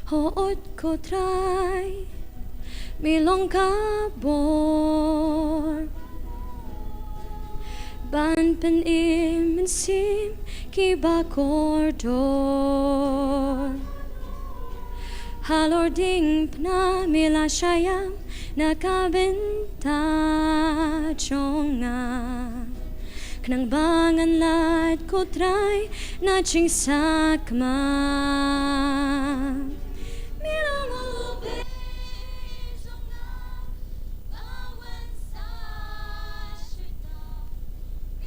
ho ot ko try milong KHUBOR ban pen im sim ki ba kordor halording pna mila shayam nakabenta chonga knang bangan lat ko try na ching sakma milong ube chonga bawan sa shita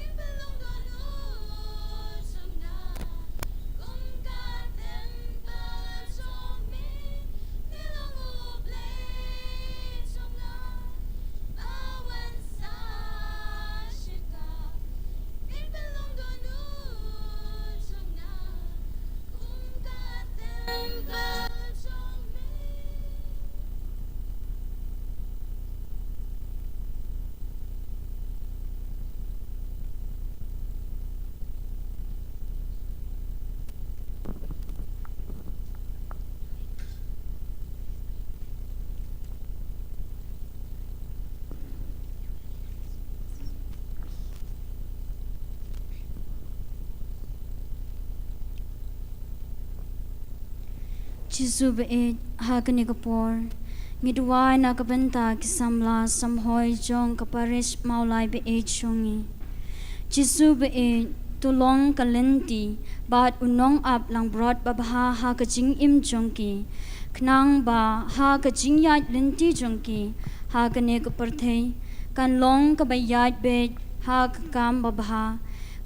ibelong donu chonga kum ka tempa chomi milong ube chonga bawan sa shita ibelong donu chonga kum ka tempa chomi. Jisu beet hakani kapor ngidwai na kabenta kisamla samhoi jong kaparis Mawlai beet shongi Jisu beet tulong kalenti bat unong ap lang brot babha ha kajing im jongki knang ba ha kajing yat lenti jongki ha kane kaparthei kan long kabayat beet ha kam babha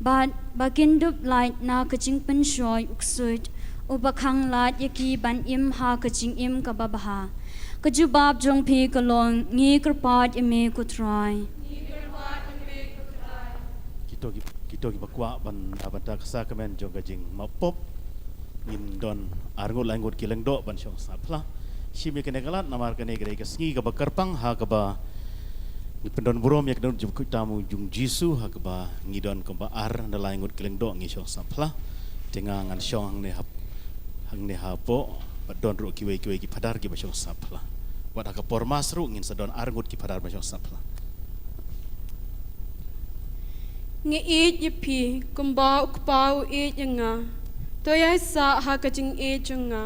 bat bakindup light na kajing penshoy uksut ubakang lat yaki ban im ha kaching im kababaha kajubab jong phi kalong ngi kerpat ime kutrai Kito ki bakwa ban abanta kasa kamen jong kajing mapop ngin don arngol anggot kileng do ban syong sapla shimi kene galat namar kene gre kasngi ka bakarpang ha ka ba ni pendon burom yak don jumku tamu jung Jisu ha ka ba ngidon ka ba ar na langot kileng do ngi syong sapla tenga ngan syong ne hap hang ne hapo badon ru kiwe ki padar ki basyo sapla wada ka pormas ru ngin sadon arngut ki padar basyo sapla nge eat yipi kumba ukpau eat yanga toya sa ha kajing eat yanga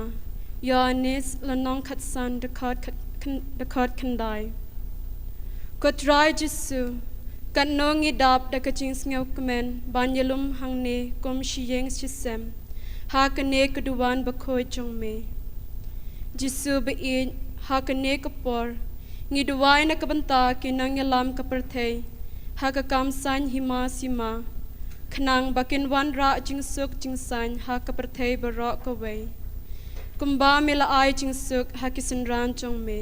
yanis lanong katsan dekat kandai kotrai Jisu kan nongi dap da kajing sngau kemen banyalum hangne kom shiyeng shisem ha kane keduan bakoi chongme Jisu bein ha kane kapor ngidwai na kabanta kinang yalam kaperthei ha ka kam san hima sima khnang bakin wan ra jingsuk jingsan ha kaperthei baro kawei kumba mela ai jingsuk ha kisinran chongme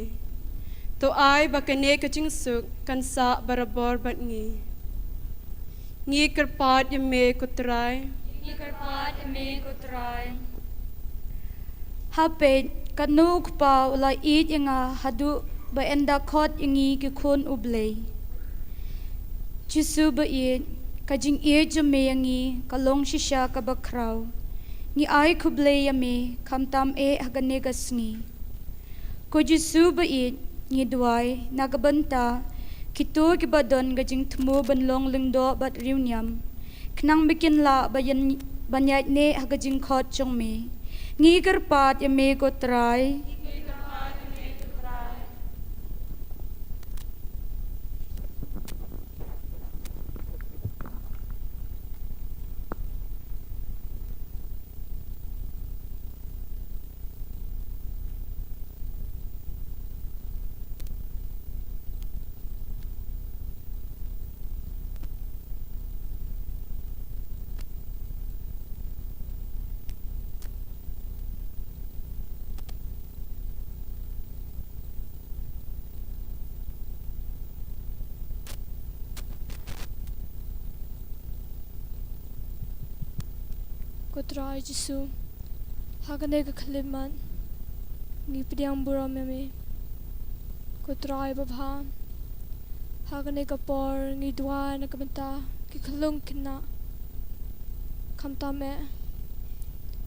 to ai bakane ka jingsuk kan sa barabor batngi ngi kerpat yeme kutrai hapet kanuk pa la eat inga hadu ba enda khot ingi ki khun uble Jisu beet kajing eat jame yangi kalong shisha ka bakraw ngi ai kuble yame kamtam e hagane gasngi ko Jisu beet ngi dwai nagabanta kitu ki badon gajing thmu banlong lingdo bat riunyam knang bikin la bayan banyat ne hagajing khot chongme ngi kerpat yame ko trai Kotrai Jisu hagane ka khaliman ngi pidiang buram me kotrai babha hagane ka por ngi dwa na kamanta ki khalung kina kamta me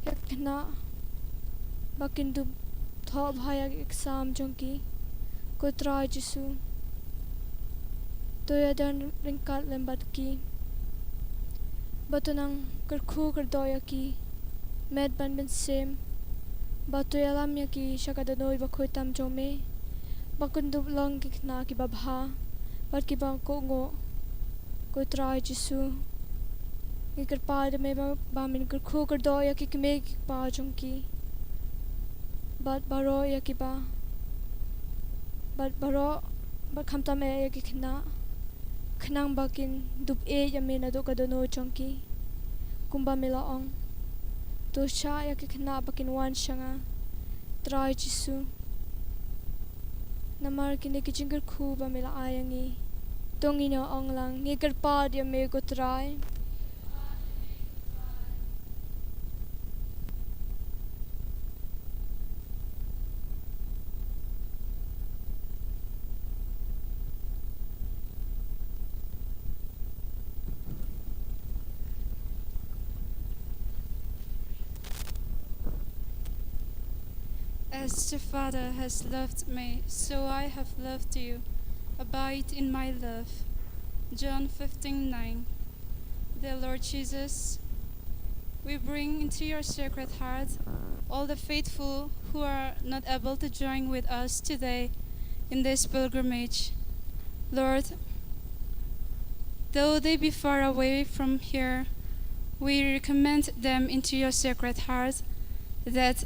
yak kina bakindu thọ bhaya exam jongki ko try jisu to ya dan ringkat lembat ki batunang kerkhu kerdoya ki med ban ben sem batu ya lam ya ki shakada noi ba khoi tam jome bakun dup long ki na ki babha bat ki bang ko ngo ko try jisu ki kerpa de me ba min kerkhu kerdoya ki me ki pa jongki bat baro ya ki ba bat baro ba khamta me ya ki khna khnang bakin dup e ya me na do ka do no chongki kumba mela ong to sha ya ki khna bakin wan shanga try jisu namar ki ne ki jingar khu ba mela ayangi tongi no ong lang ngi kar pa ya me ko try As the Father has loved me, so I have loved you. Abide in my love. John 15:9. Dear Lord Jesus, we bring into your sacred heart all the faithful who are not able to join with us today in this pilgrimage. Lord, though they be far away from here, we recommend them into your sacred heart, that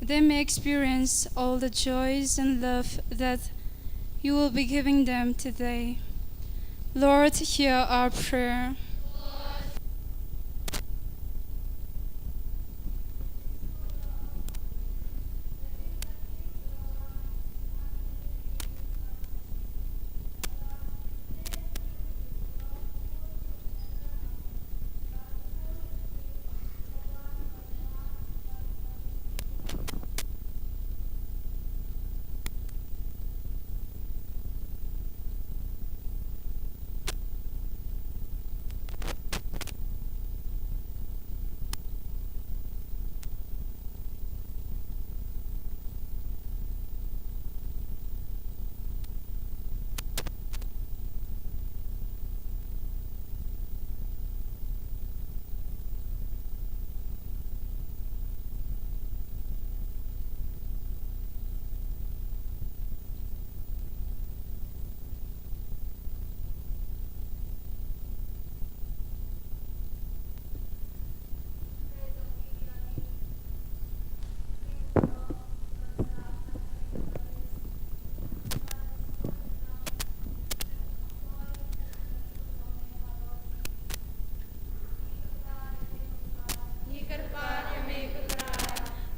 they may experience all the joys and love that you will be giving them today. Lord, hear our prayer.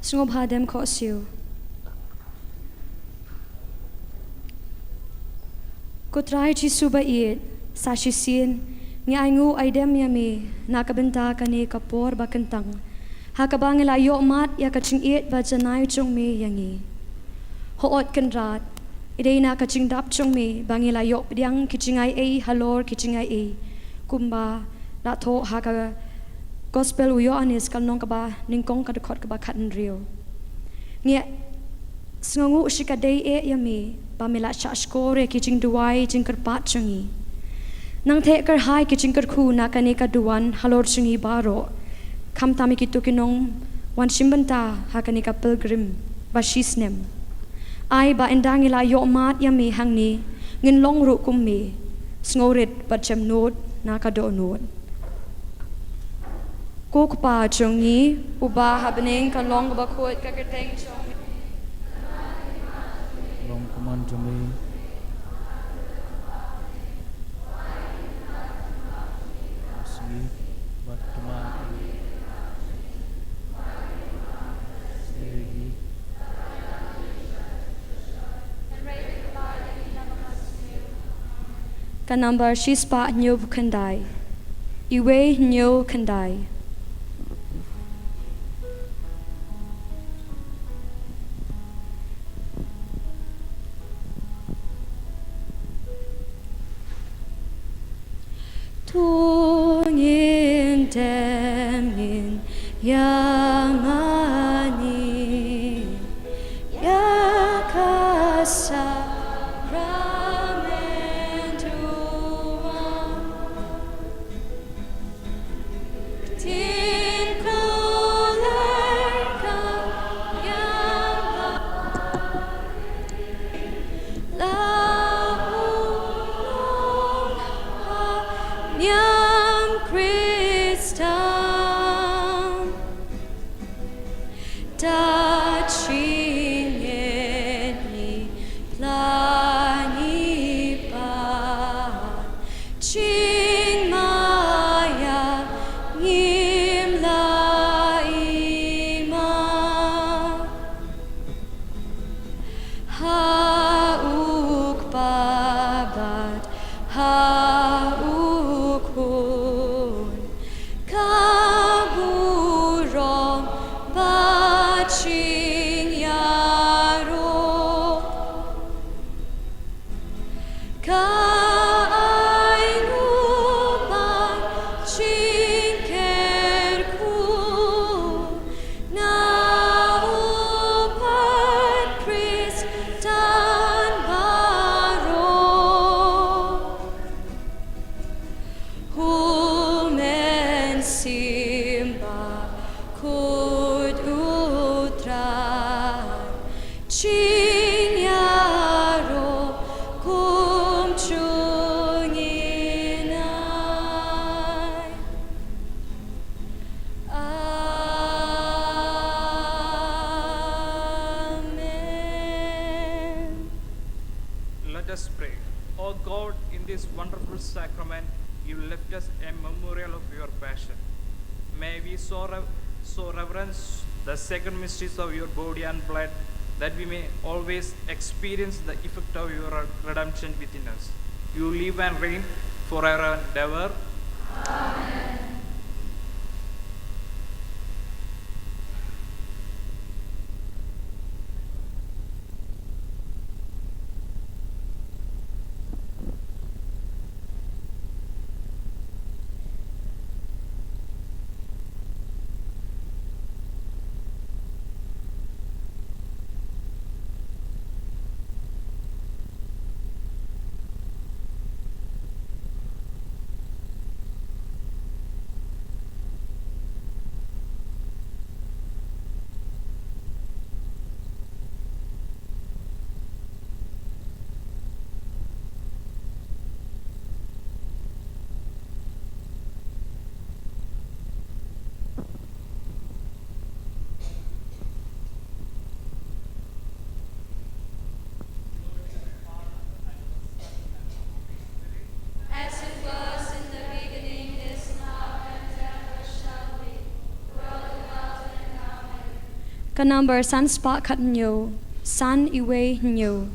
Sungop hadem ko siu. Ko try Jisu ba it sa shisin ngi aingu aidem yami nakabenta kani kapor ba kentang hakabang la yo mat ya kaching it ba janai chung me yangi hoot kan rat idei na kaching dap chung me bangila yo pdiang kichingai e halor kichingai e kumba la tho haka gospel uyo anis kal nong kaba ningkong ka dekot kaba katan rio ngia sngongu shikadei e yami pamela shashkore kijing duai jing kerpat chungi nang the kar hai kijing kar khu na kani ka duan halor chungi baro kam tami kitu kinong wan shimbanta hakani ka pilgrim bashisnem ai ba endangila yo mat yami hangni ngin long ru kummi sngorit bachem nod na ka do nod Kuk pa chungi uba habning kan long ba khot ka kerteng chong long kuman jumi asli bat kuman segi kan number shispa nyu kandai iwe nyu kandai Tungin temin yang ani touching any plangi pa ching maya ngim la ima hauk babat hauk hun kaburong baching yaro kainu baching kerku na upat Kristan baro humen simba kud utran chinyaro kum chunginay Amen. Let us pray. O God, in this wonderful sacrament, you left us a memorial of your passion. May we so reverence the sacred mysteries of your body and blood, that we may always experience the effect of your redemption within us. You live and reign forever and ever. As it was in the beginning, is now, and ever shall be, world without end. Amen. Ka number san spa kat nyo, san iwe nyo.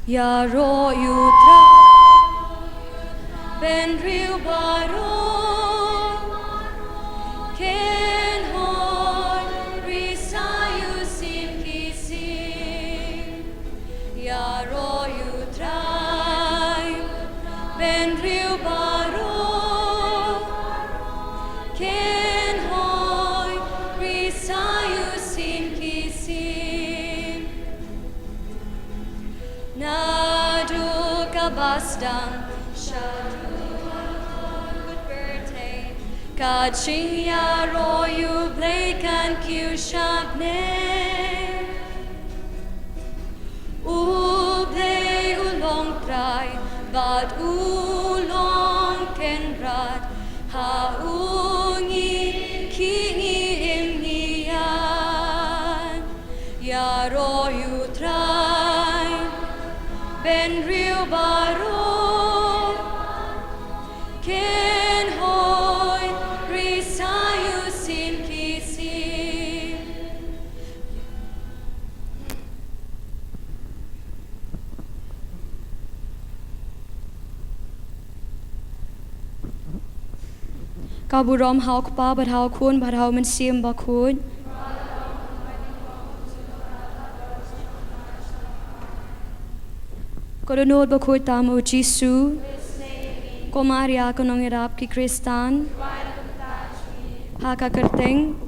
Yaro yutra ben riu baro ken hoy risayu sim kisim Yaro yutra ben riu baro ken hoy risayu sim kisim Nadu kabastam shadu berte kaching yaro you blakan kyu shabne uble ulong prai bad ulong kenrat ha ungi kingi imnian yaro you try Ben Rio Baro Ken Hoy Risayu Sim Kisim Kaburom hauk pa bat hau kun bat hau men sim ba kun. Kodonod ba kuy tamo Jisu. Ko Maria ko nong irap ki Kristan. Haka kerteng.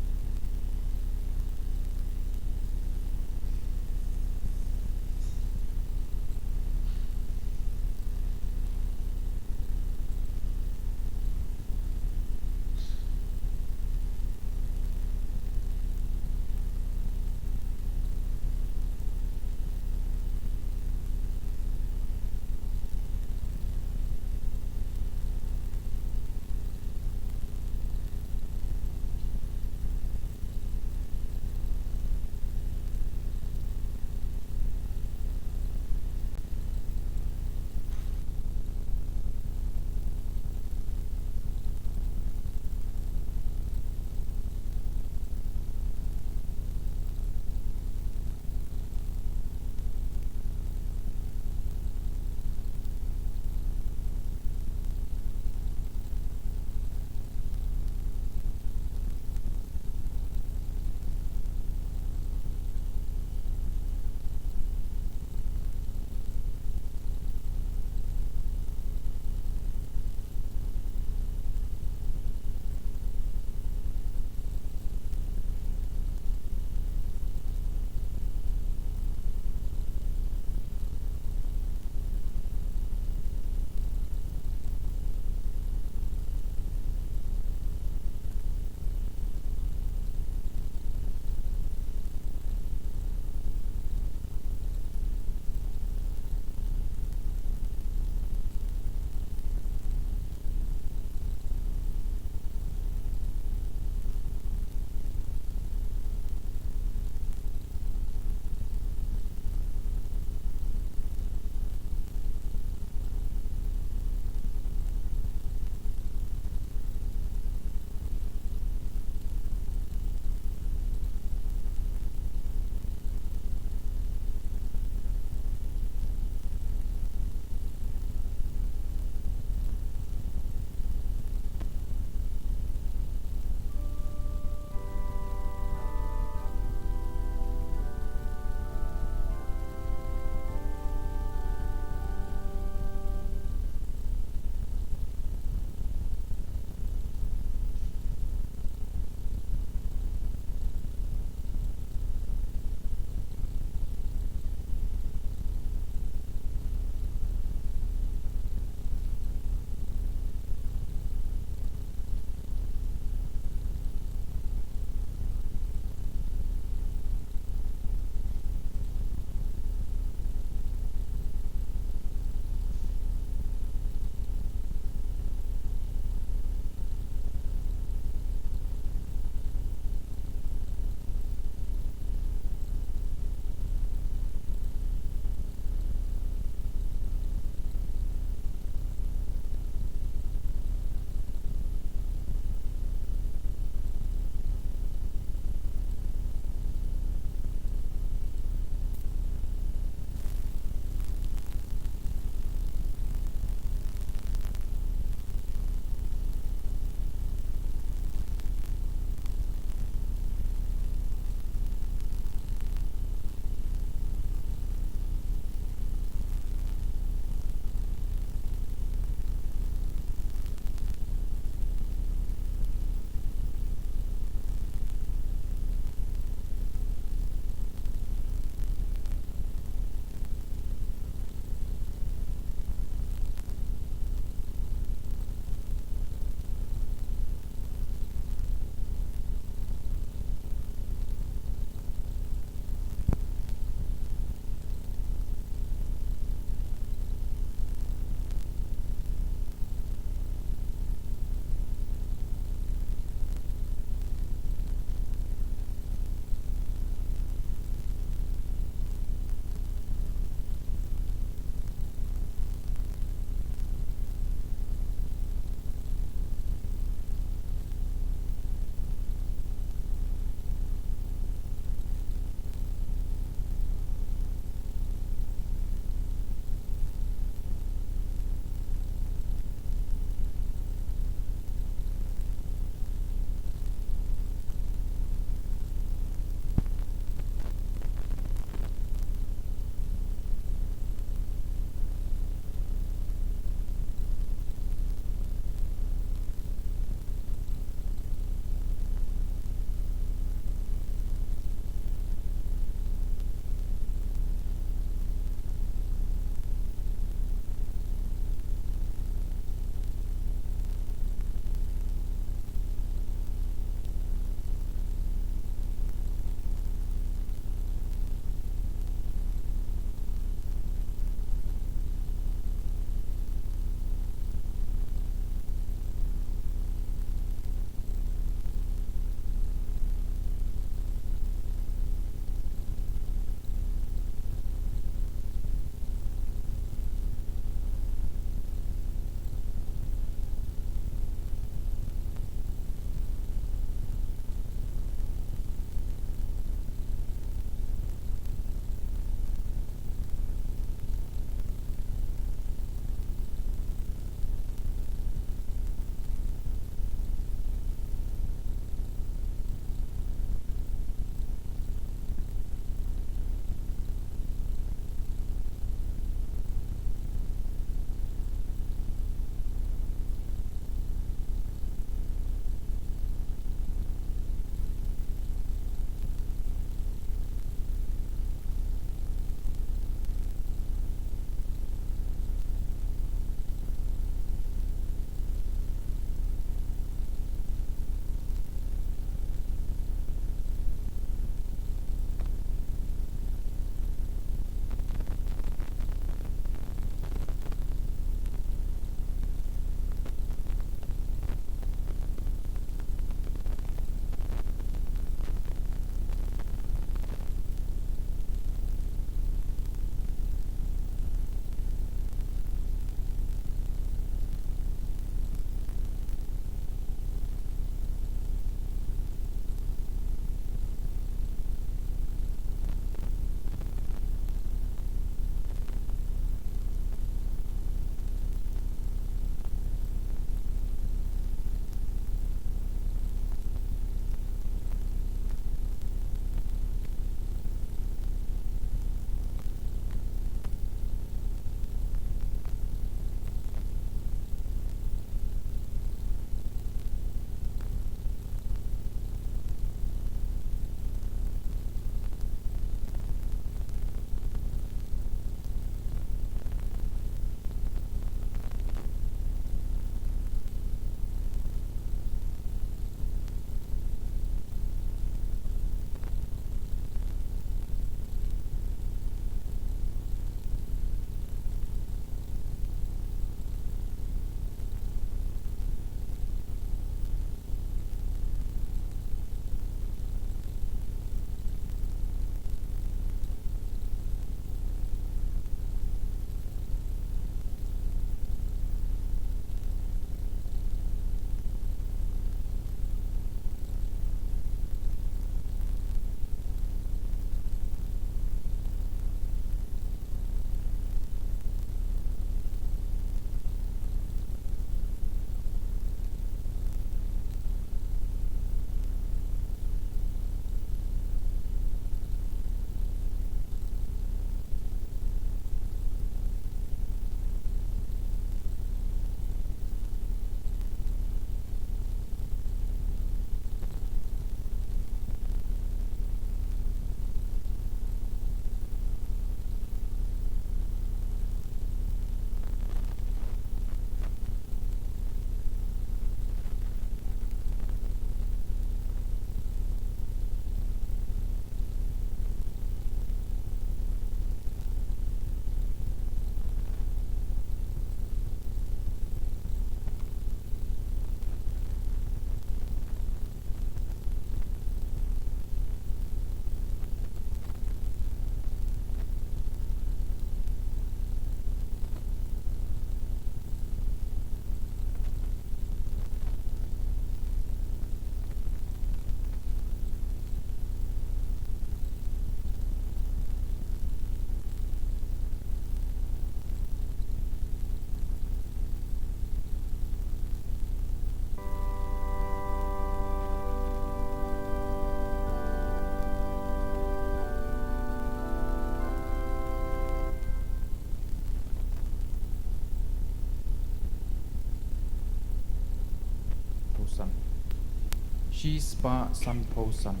Spa San Po San.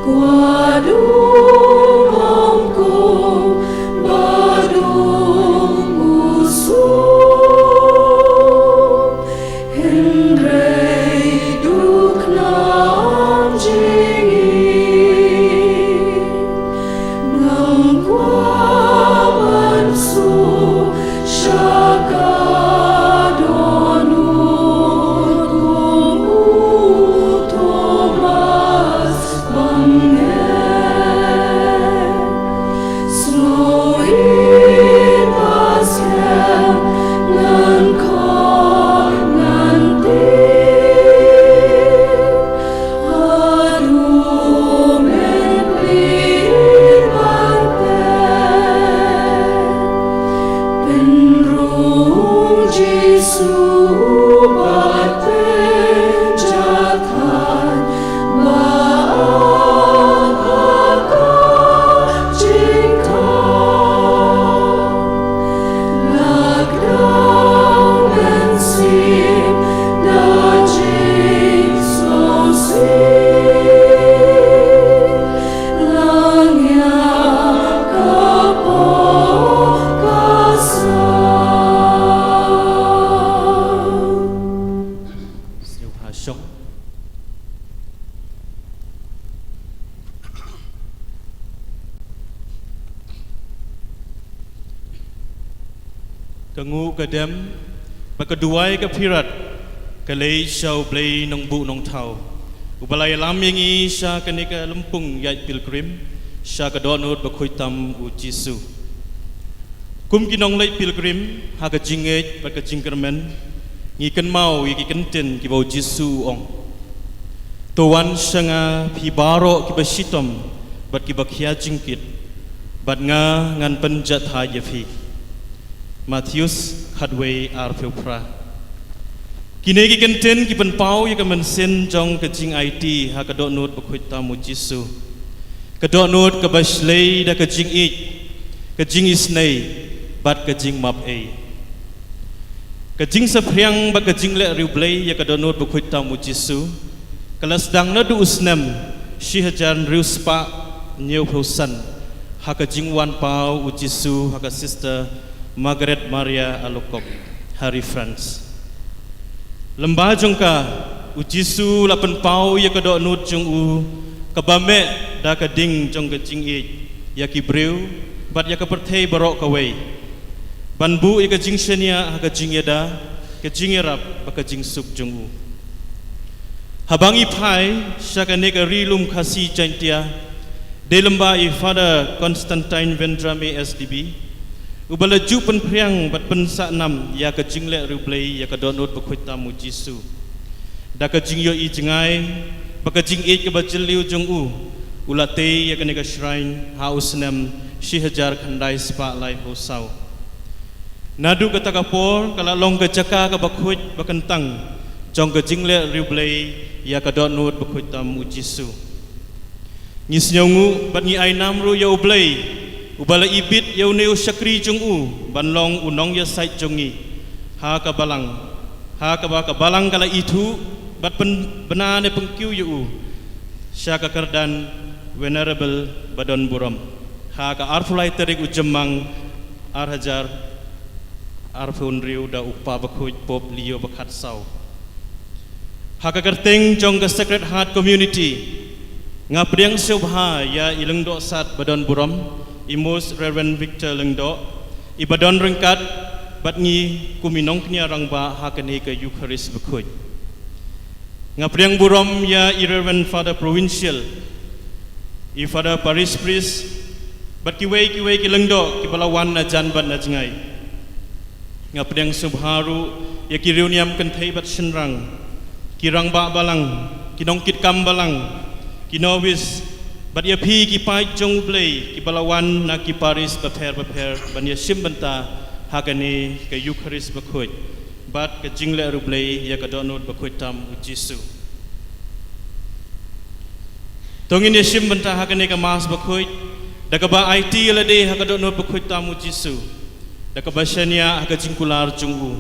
Qua Tengu kedem Bakaduai ke pirat Kalei syau blay nong bu nong tau Ubalai lam yang isya kenika lempung yait pilgrim Sya kedonut bakhuitam u Jisu Kum kinong lay pilgrim Haka jingej baka jingkermen Ngikan mau ikan ten kibau Jisu ong Tuan syanga pibaro kibasitom Bat kibakya jingkit Bat nga ngan penjat hayafi Matthews Hadway Arfeupra Kini kenten kipen pau ya kemen sen jong kejing IT ha kedonut bakhuitam u Jisu Kedonut kebaslei da kejing ik Kejing isnei bat kejing map ei Kejing sepriang bat kejing le riublei ya kedonut bakhuitam u Jisu Kelas dang na du usnem shihajan riuspa nyeu phusan ha kejing wan pau u Jisu ha ka sister Margaret Maria Alokop Hari France Lembah jongka u Jisu lapen pau ya kedonut jong u kabame da kading jong kejing ik ya kibreu bat ya kepertei barok kawai banbu ya kejing shenia ha kejing yada kejing yarap ba kejing sup jong u habangi pai syakane ka rilum khasi jantia de lembah i Father Constantine Vendrame SDB ubala ju pen priang bat pen sa nam ya kejing le rublei ya kadonut bakhuitam u Jisu da kejing yo i jengai ba kejing ik ke bajeliu jong u ulate ya kane ka shrine house nam shihajar khandai spa lai ho sau nadu kata kapor kala long ke jaka ka bakhuit bakentang jong kejing le rublei ya kadonut bakhuitam u Jisu ngis nyongu bat ngi ai nam ru ya ublei ubala ibit yau neu syakri jong u banlong unong ya sait jongi ha ka balang kala itu bat benane pengkiu yu syaka kerdan venerable badon buram ha ka arfulai terik ujemang arhajar arfun riu da upa bakhuit pop liyo bakhat sau ha ka kerteng jong ka Sacred Heart Community ngapriang subha ya ilengdo sat badon buram Imus Reverend Victor Lengdo Ibadon rengkat bat ngi kuminong knya rangba hakani ke Eucharist bakhuit ngapriang burom ya Reverend Father Provincial I Father Parish Priest bat kiwei ki Lengdo ki balawan na jan bat na jengai ngapriang subharu ya ki reuniam kenthei bat shenrang ki rangba balang ki nongkit kam balang ki nowis Bat ya pi ki pai jong blei ki balawan na ki Paris prepare ban ya simbanta hakani ke Eucharist bakhuit bat ke jingle rublei ya ka donut bakhuitam u Jisu tongin ya simbanta hakani ka mas bakhuit da ka ba IT la de ha ka donut bakhuitam u Jisu da ka basania ha ka jingkular jong u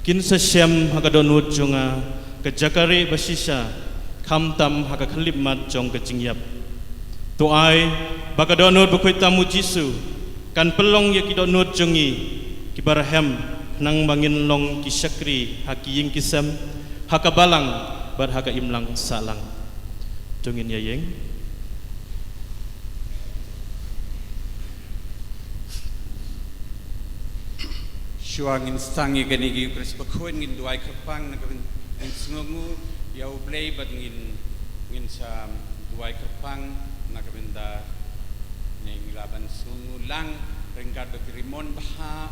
kin sa syam ha ka donut jonga ke jakare basisha khamtam ha ka khlip mat jong ke jingyap tu ai baka donut bakhuitam u Jisu kan pelong ya ki donut jongi ki baraham nang bangin long ki syakri haki ying kisam haka balang bar haka imlang salang jongin ya yeng Syuangin stangi gani gi Eucharist bakhuin ngin duai kerpang na gawin ngin sungungu ya ublei bat ngin sa duai kerpang nakabenda neng laban sungulang rengkat bekirimon baha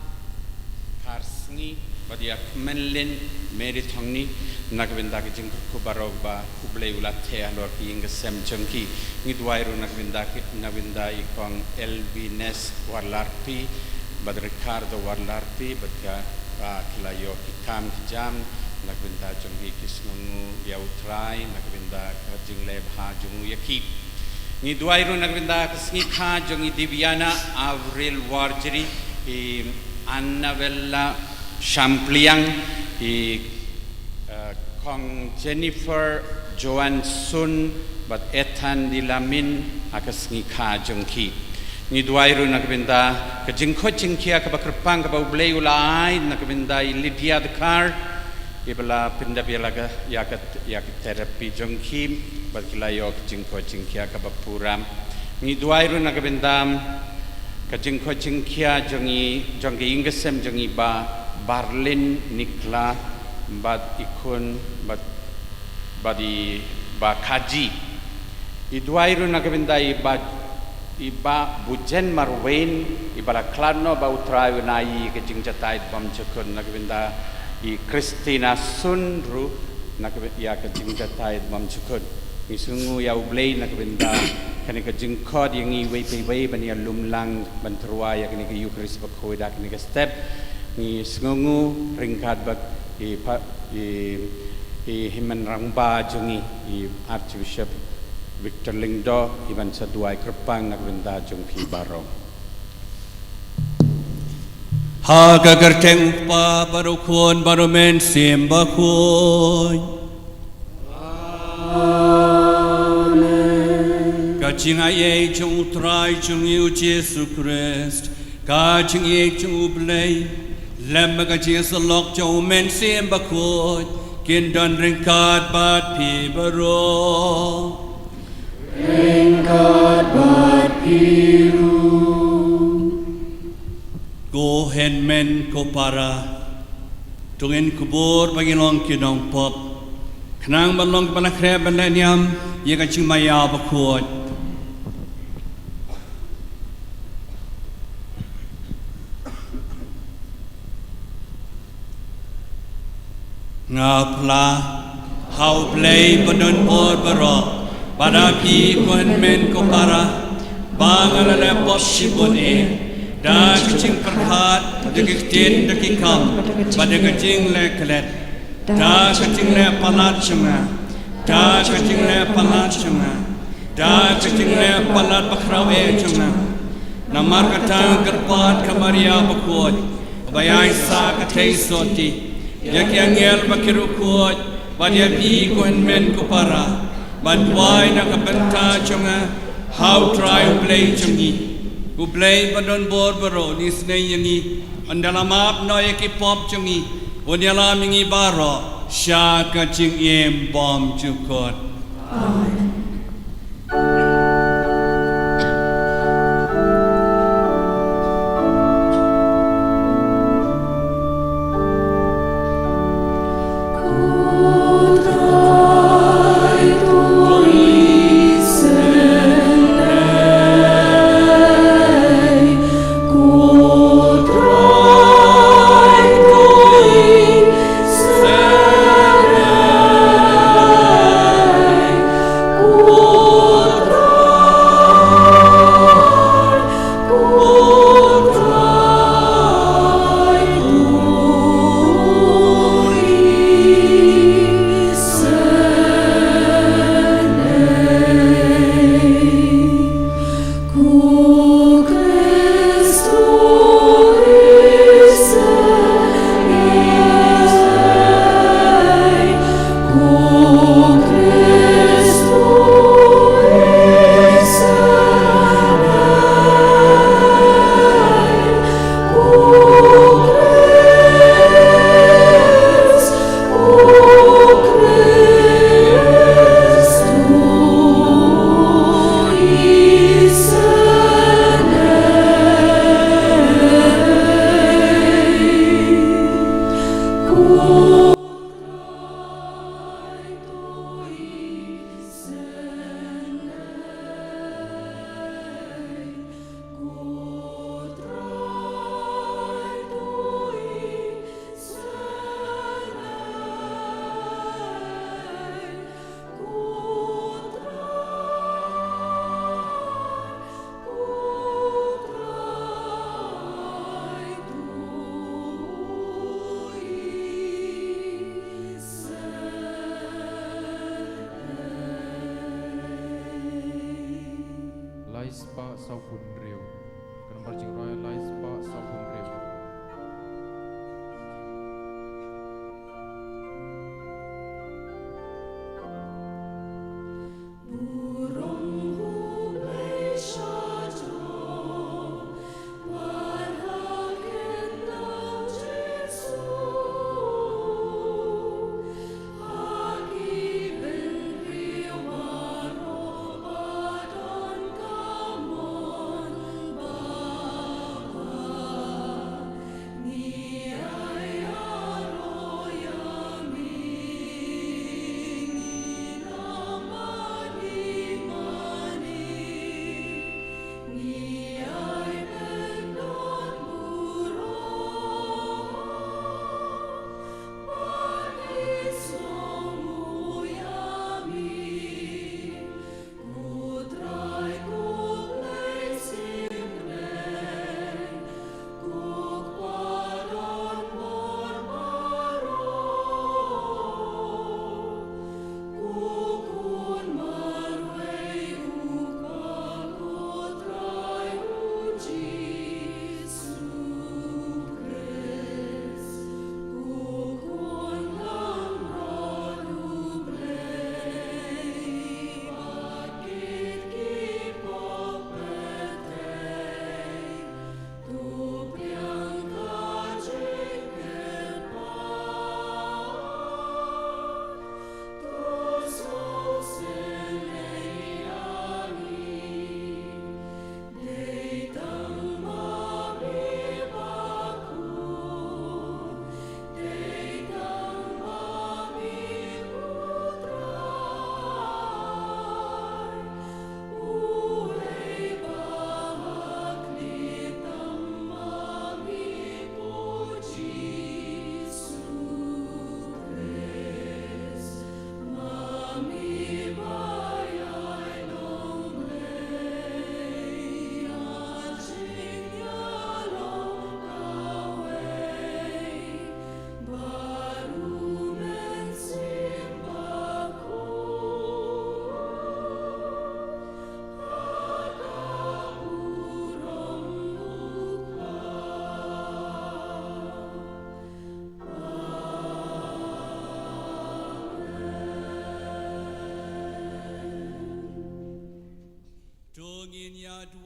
karsngi badia menlen merithongni nakabenda kijing kubaro ba kublei ulathe alor ki ngesem jongki ngidwairu nakabenda ikong elbines warlarpi bad Ricardo warlarpi badka kilayo kikam kijam nakabenda jongki kisngu yautrai nakabenda kijing lebha jungu yakip ni duairu nagbenda kasngi kha jongi Diviana Avril Warjeri Annabella Champliang Kong Jennifer Joan Sun bat Ethan Dilamin akasngi kha jongki ni duairu nagbenda kajingkho jingkia ka bakrpang ka ublei ulai nagbenda Lydia Dakar ibala pinda bialaga yakat terapi jongki bat kilayok jingko jingkia ka bapuram ni duairu nagbenda kajing ko jing kia jongi ingesem jongi ba Berlin nikla bad ikun badi ba kaji iduairu nakabenda iba bujen marwen ibara klano ba utrayu nai kajing jatai bam jekun nakabenda i Christina Sunru nakabenda ya kajing jatai bam jekun isungu ya ublei nakabenda kani kajing kod yang i wei bani lumlang bantrua ya kani ke Eucharist bakoida kani ke step ni sungu ringkat bak i himan rangba jungi i Archbishop Victor Lingdo iban saduai kerpang nakabenda jung pi barong ha gagarteng pa barukun barumen sim bakun amen kaching aye chung trai chung yu Jesus Christ kaching ye chung ublay lem kaching salok chung men sim bakun kin don ringkat bat pi barong ringkat bat piru go hen men ko para tungin kubur bagi long kinong pop kenang balong kepala kreb NIAM ia kacing maya bakut ngapla hau play badun bor barok pada pi kun men ko para bangal le pop shibun dan kacing perhat dekik tin dekik kam pada kacing le kelet dan kacing le palat cuma dan kacing le palat cuma dan kacing le palat bakrawe cuma namar katang kerpat kamaria bakut bayai sa katai soti yak angel bakirukut pada pi kun men ko para bantuai nak benta cuma how try play cumi ku play badon bor baro ni snei yangi andalamap no yaki pop cumi onyala mingi baro sha ka ching em bom chukot Spa sau pun riu kan marching royal lai spa sau pun riu Bye.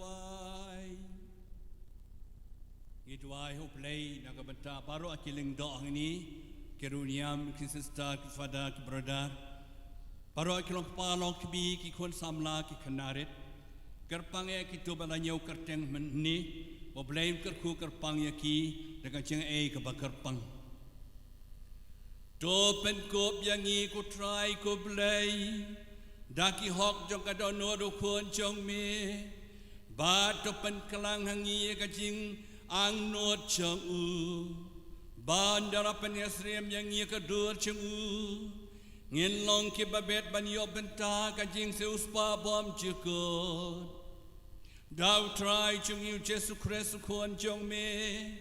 duai Ngi duai ho play na kabenta baru akiling do ang ni keruniam ki sister ki father ki brother baru akilong palong ki bi ki kon samla ki kanarit kerpang e ki to balanyau kerteng menni bo blame kerku kerpang ya ki dengan jeng e ke bakerpang to pen kop yang i ko try ko blay daki hok jong kadono do kon jong me ba to pen kelang hangi ka jing ang not chang u bandara pen yasrem yang i ka dur chang u ngin long ki babet ban yo benta ka jing se uspa bom chikot Dau try chung you Jesu Christ kon jong me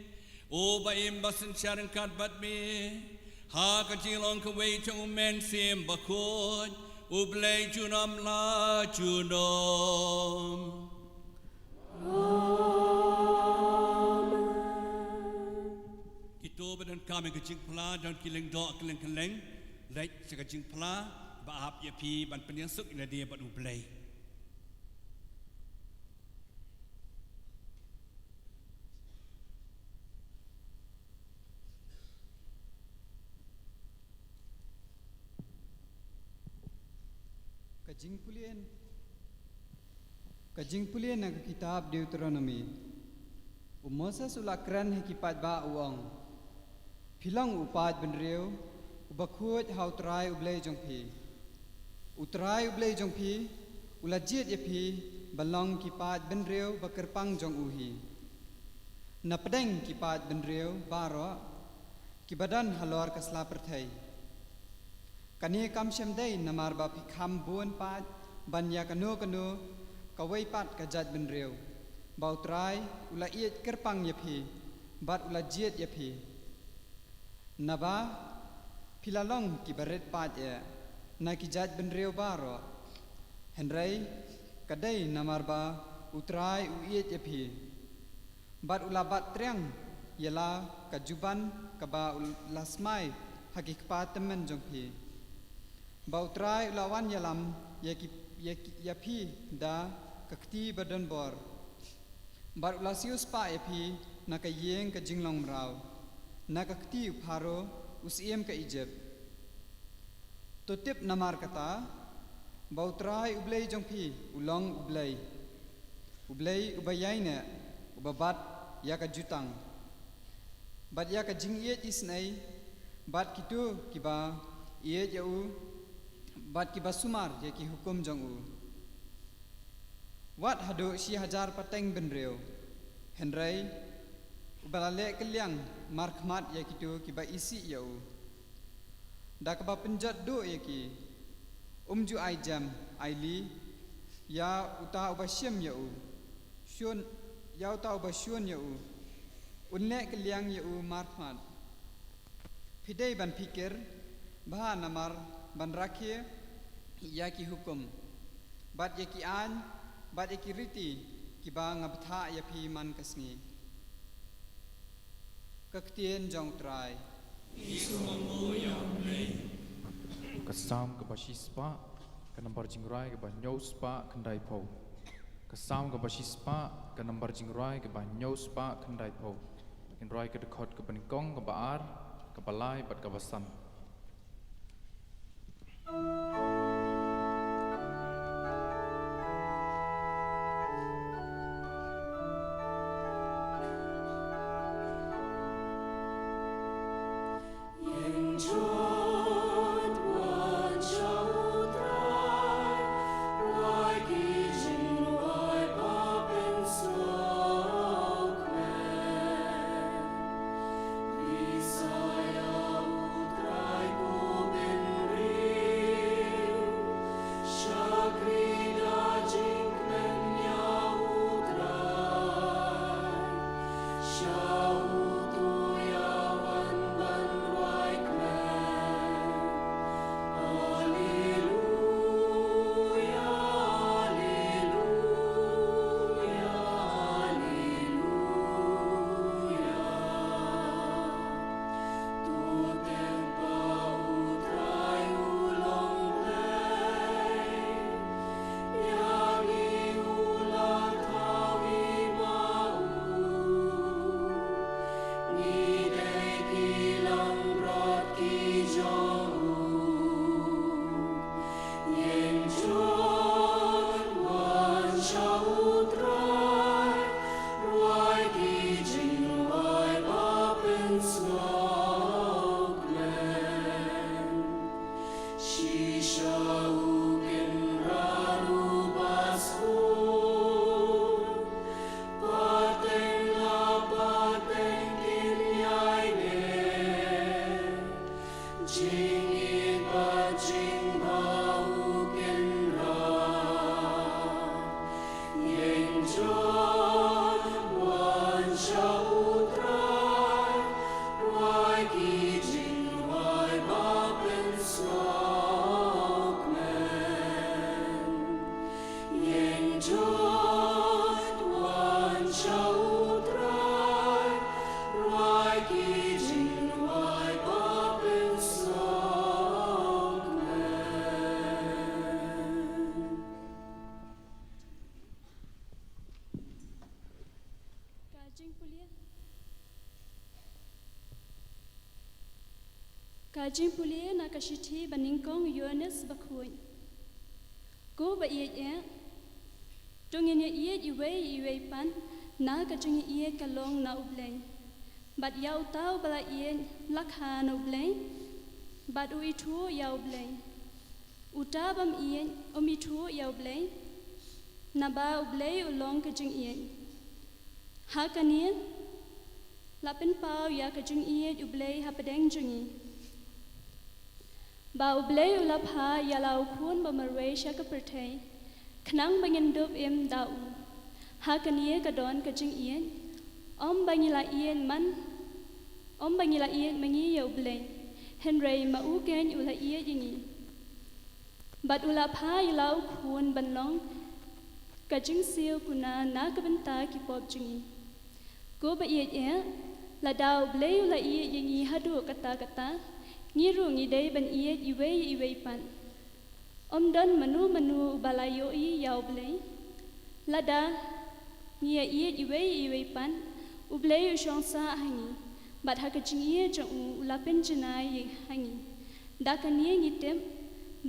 o ba im basin charan kat bat me ha ka jilong ka wei chung men sim ba kon u blai junam la junom Kito badan kami ka jing pla dan kiling do kiling keleng lai ka jing pla ba ap ye pi ban penyang suk ina dia bat u blai Kajing pulien na kitab Deuteronomy Moses ulakran he kipat ba uang Pilang upad benreu ubakut hau trai ublay jong pi Utrai ublay jong pi ulajit ye pi balong kipat benreu bakerpang jong uhi Napadeng kipat benreu baro kibadan halor kasla perthai Kani kam syamdai namar ba pikham buan pat banya kanu kawai pat kajat benreu bau trai ula iet kerpang yapi bat ula jiet yapi naba pilalong kibaret pat ya na kijat benreu baro henrai kadai namar ba utrai uiet yapi bat ula bat triang yala kajuban kaba lasmai hakikpat temen jongpi Bau trai lawan yalam yapi da kakti badan bor. Bar ulasius pa yapi na kayeng ka jinglong mraw. Na kakti upharo usiem ka Egypt. Totip namar kata bau trai ublay jongpi ulong ublay. Ublay ubayay na ubabat ya ka jutang. Bat ya ka jingiet isnay bat kitu kiba iet yau Bat ki basumar je ki hukum jong u Wat hado si hajar pateng benreu Henry ubalale keliang markhmat ye kitu ki ba isi yau Da ka ba penjat do ye ki umju ai jam aili ya uta ubasyem yau syun ya uta ubasyun yau unle keliang yau markhmat Pidai ban pikir bah namar ban rakhir ya ki hukum bat ya ki an bat ya ki riti ki ba ngabtha ya phi man kasngi kaktien jong trai Isumamu yang lei Kasam ke basispa ke nambar jingrai ke banyospa kendai po Kasam ke basispa ke nambar jingrai ke banyospa kendai po Inrai ke dekot ke peningkong ke baar ke balai bat ke basan Shall tu ya wan ban roi kmen Kajing pulia na kashiti baningkong Yohanes bakhuin. Go ba iya tungin iya iwe pan na kajing iya kalong na ubleng. Bat yau tau bala iya lakha na ubleng. Bat ui tu yau ubleng. Utabam iya tu yau ubleng. Naba ubleng ulong kajing iya. Hakanian lapin pau ya kajing iya ubleng hapadeng jungi. Ba ublay ulap ha yalau kun ba marway siya ka pertay. Kanang bangindop im dau. Ha kaniya kadon kajing iyan. Bangila iyan mangi ya ublay. Henry mauken ula iya yingi. Bat ulap ha yalau kun banlong. Kajing siyo kuna na kabenta ki pop jingi. Go ba iya la dau ublay ula iya yingi hadu kata-kata. Ngiru ngidai ban iwe pan. Dan manu balayo yau blay. Lada ngia iwe pan. Ublay usyong sa hangi. Bat hakajing iya jang ulapin jenay hangi. Dakan niya ngitim.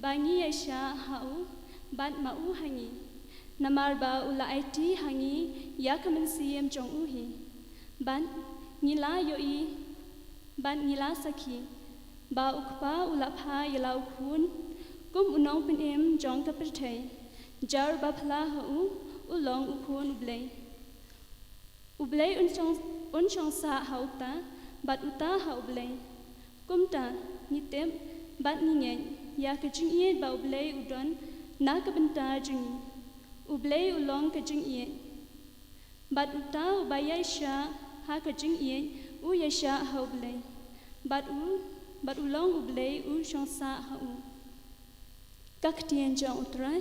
Bangi ya sya hau. Bat mau hangi. Namar ba ula IT hangi. Ya kaman siyem jang uhi. Ban ngila ban ngila sakhi. Ba ukpa ulap ha yalau kun kum unong pinim jong ka pertay jar ba phla hu ulong ukun ublay unchong sa hauta bat uta ha ublay kumta nitem bat ningen ya ka jing ye ba ublay udon na ka benta jing ublay ulong ka jing ye bat uta ubaya sha ha ka jing ye u ya sha ha ublay bat ulong ublay u shong sa ha u. Kak tien jang utray.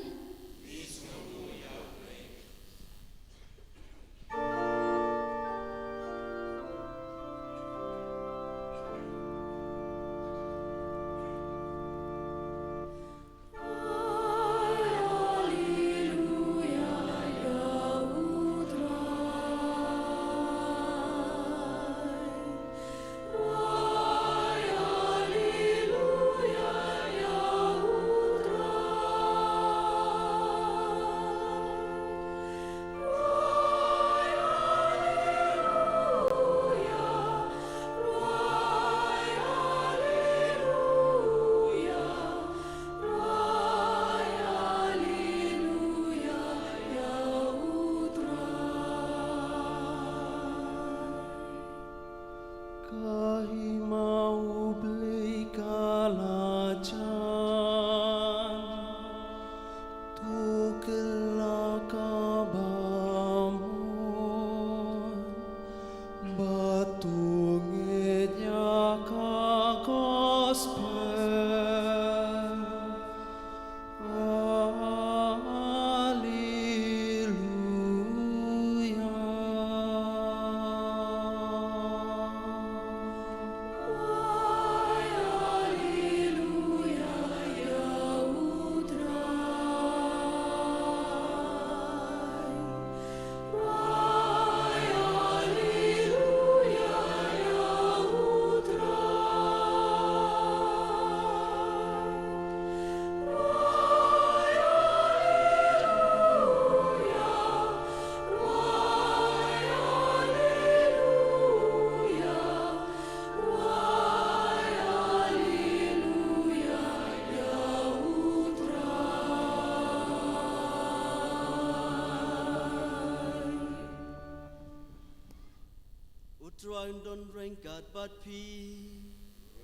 Don't rank God but P.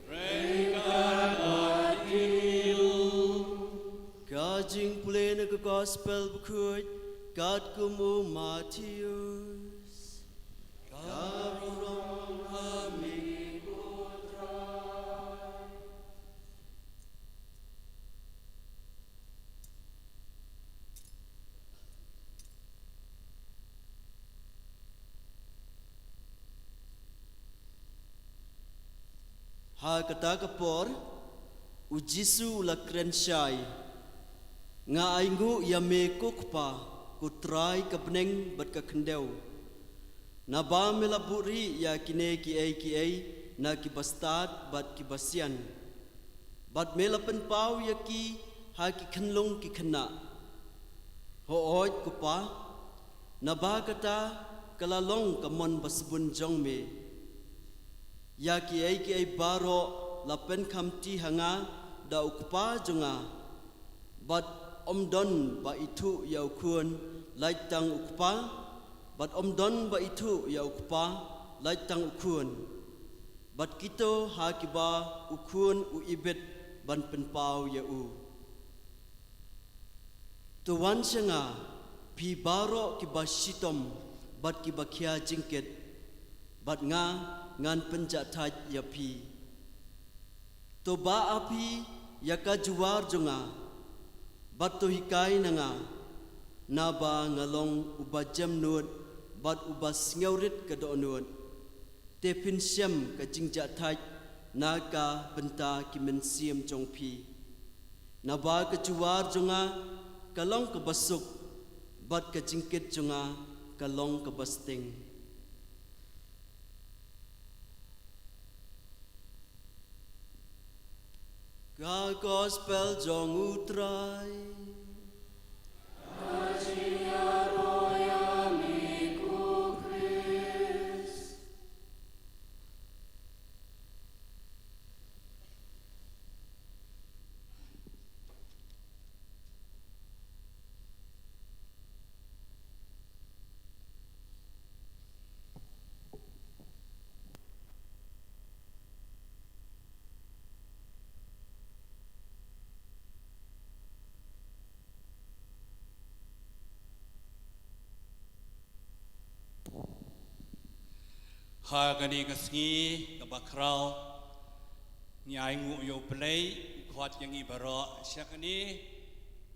Rank God but you. Kajing pulay na gospel bukod, God kumu Matthews. Karurong kami kutray. Ha kata kapor u Jisu la krensyai nga aingu ya me kokpa ku trai ka peneng bat ka kendeu Na ba melaburi ya kine ki ai na ki bastad bat ki basian. Bat melapen pau ya ki ha ki khenlong ki khna. Ho oi kupa na ba kata kalalong kamon basbun jong me. Ya ki ai baro lapen khamti hanga da ukpa jonga. Bat omdon ba itu ya ukun lai tang ukpa. Bat omdon ba itu ya ukpa lai tang ukun. Bat kito hakiba ukun u ibet ban penpau ya u. Tuan senga pi baro ki basitom bat ki bakia jingket. Bat nga ngan penjatat ya pi. To ba api ya ka juar jonga. Bat to hikai nanga. Naba ngalong uba jam nuot bat ubas ngaurit ka do nuot te pin siam ka jingja thai na ka benta ki men siam jong phi naba ka chuwar jonga kalong ka basuk bat ka jingket jonga kalong ka basting ka gospel jong utrai Hagani kasngi kabakrau nyai ngu yo play khot yang ibaro syakani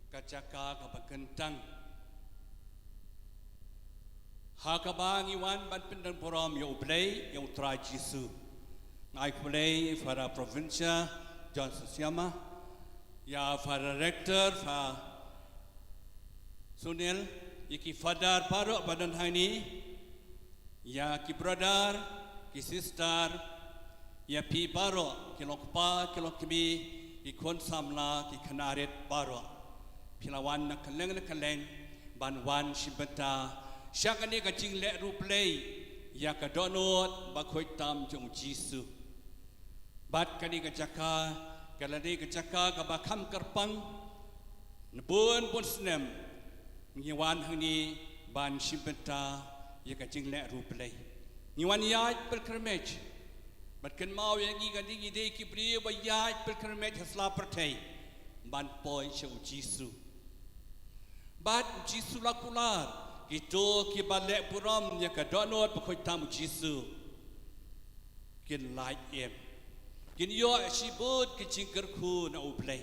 kacaka kabakentang hakabangi wan ban pendan poram yo play yo try jisu ngai play para provincia John Siama ya para rector fa Sunil iki fadar paro badan hani ya ki brother, ki sister, ya pi baro, ki lokpa, ki lokbi, ki kon samla, ki kanaret baro. Pilawan na kaleng, banwan shibata, syakani ka jing le ruplay, ya ka donot, bakoy tam jong jisu. Bat kani ka jaka, kalani ka jaka, ka bakam karpang, nabun pun snem, ngiwan hangni, ban shibata, ya kacing le ruplay ni wan yaaj pilgrimage bat kan mau yang gi gadi gi de ki pri ba yaaj pilgrimage hasla pertai ban poi che jisu bat jisu lakular gitu ki bale puram ya ka donot pa khoi tam jisu kin like em kin yo shibut ki chingker khu na uplay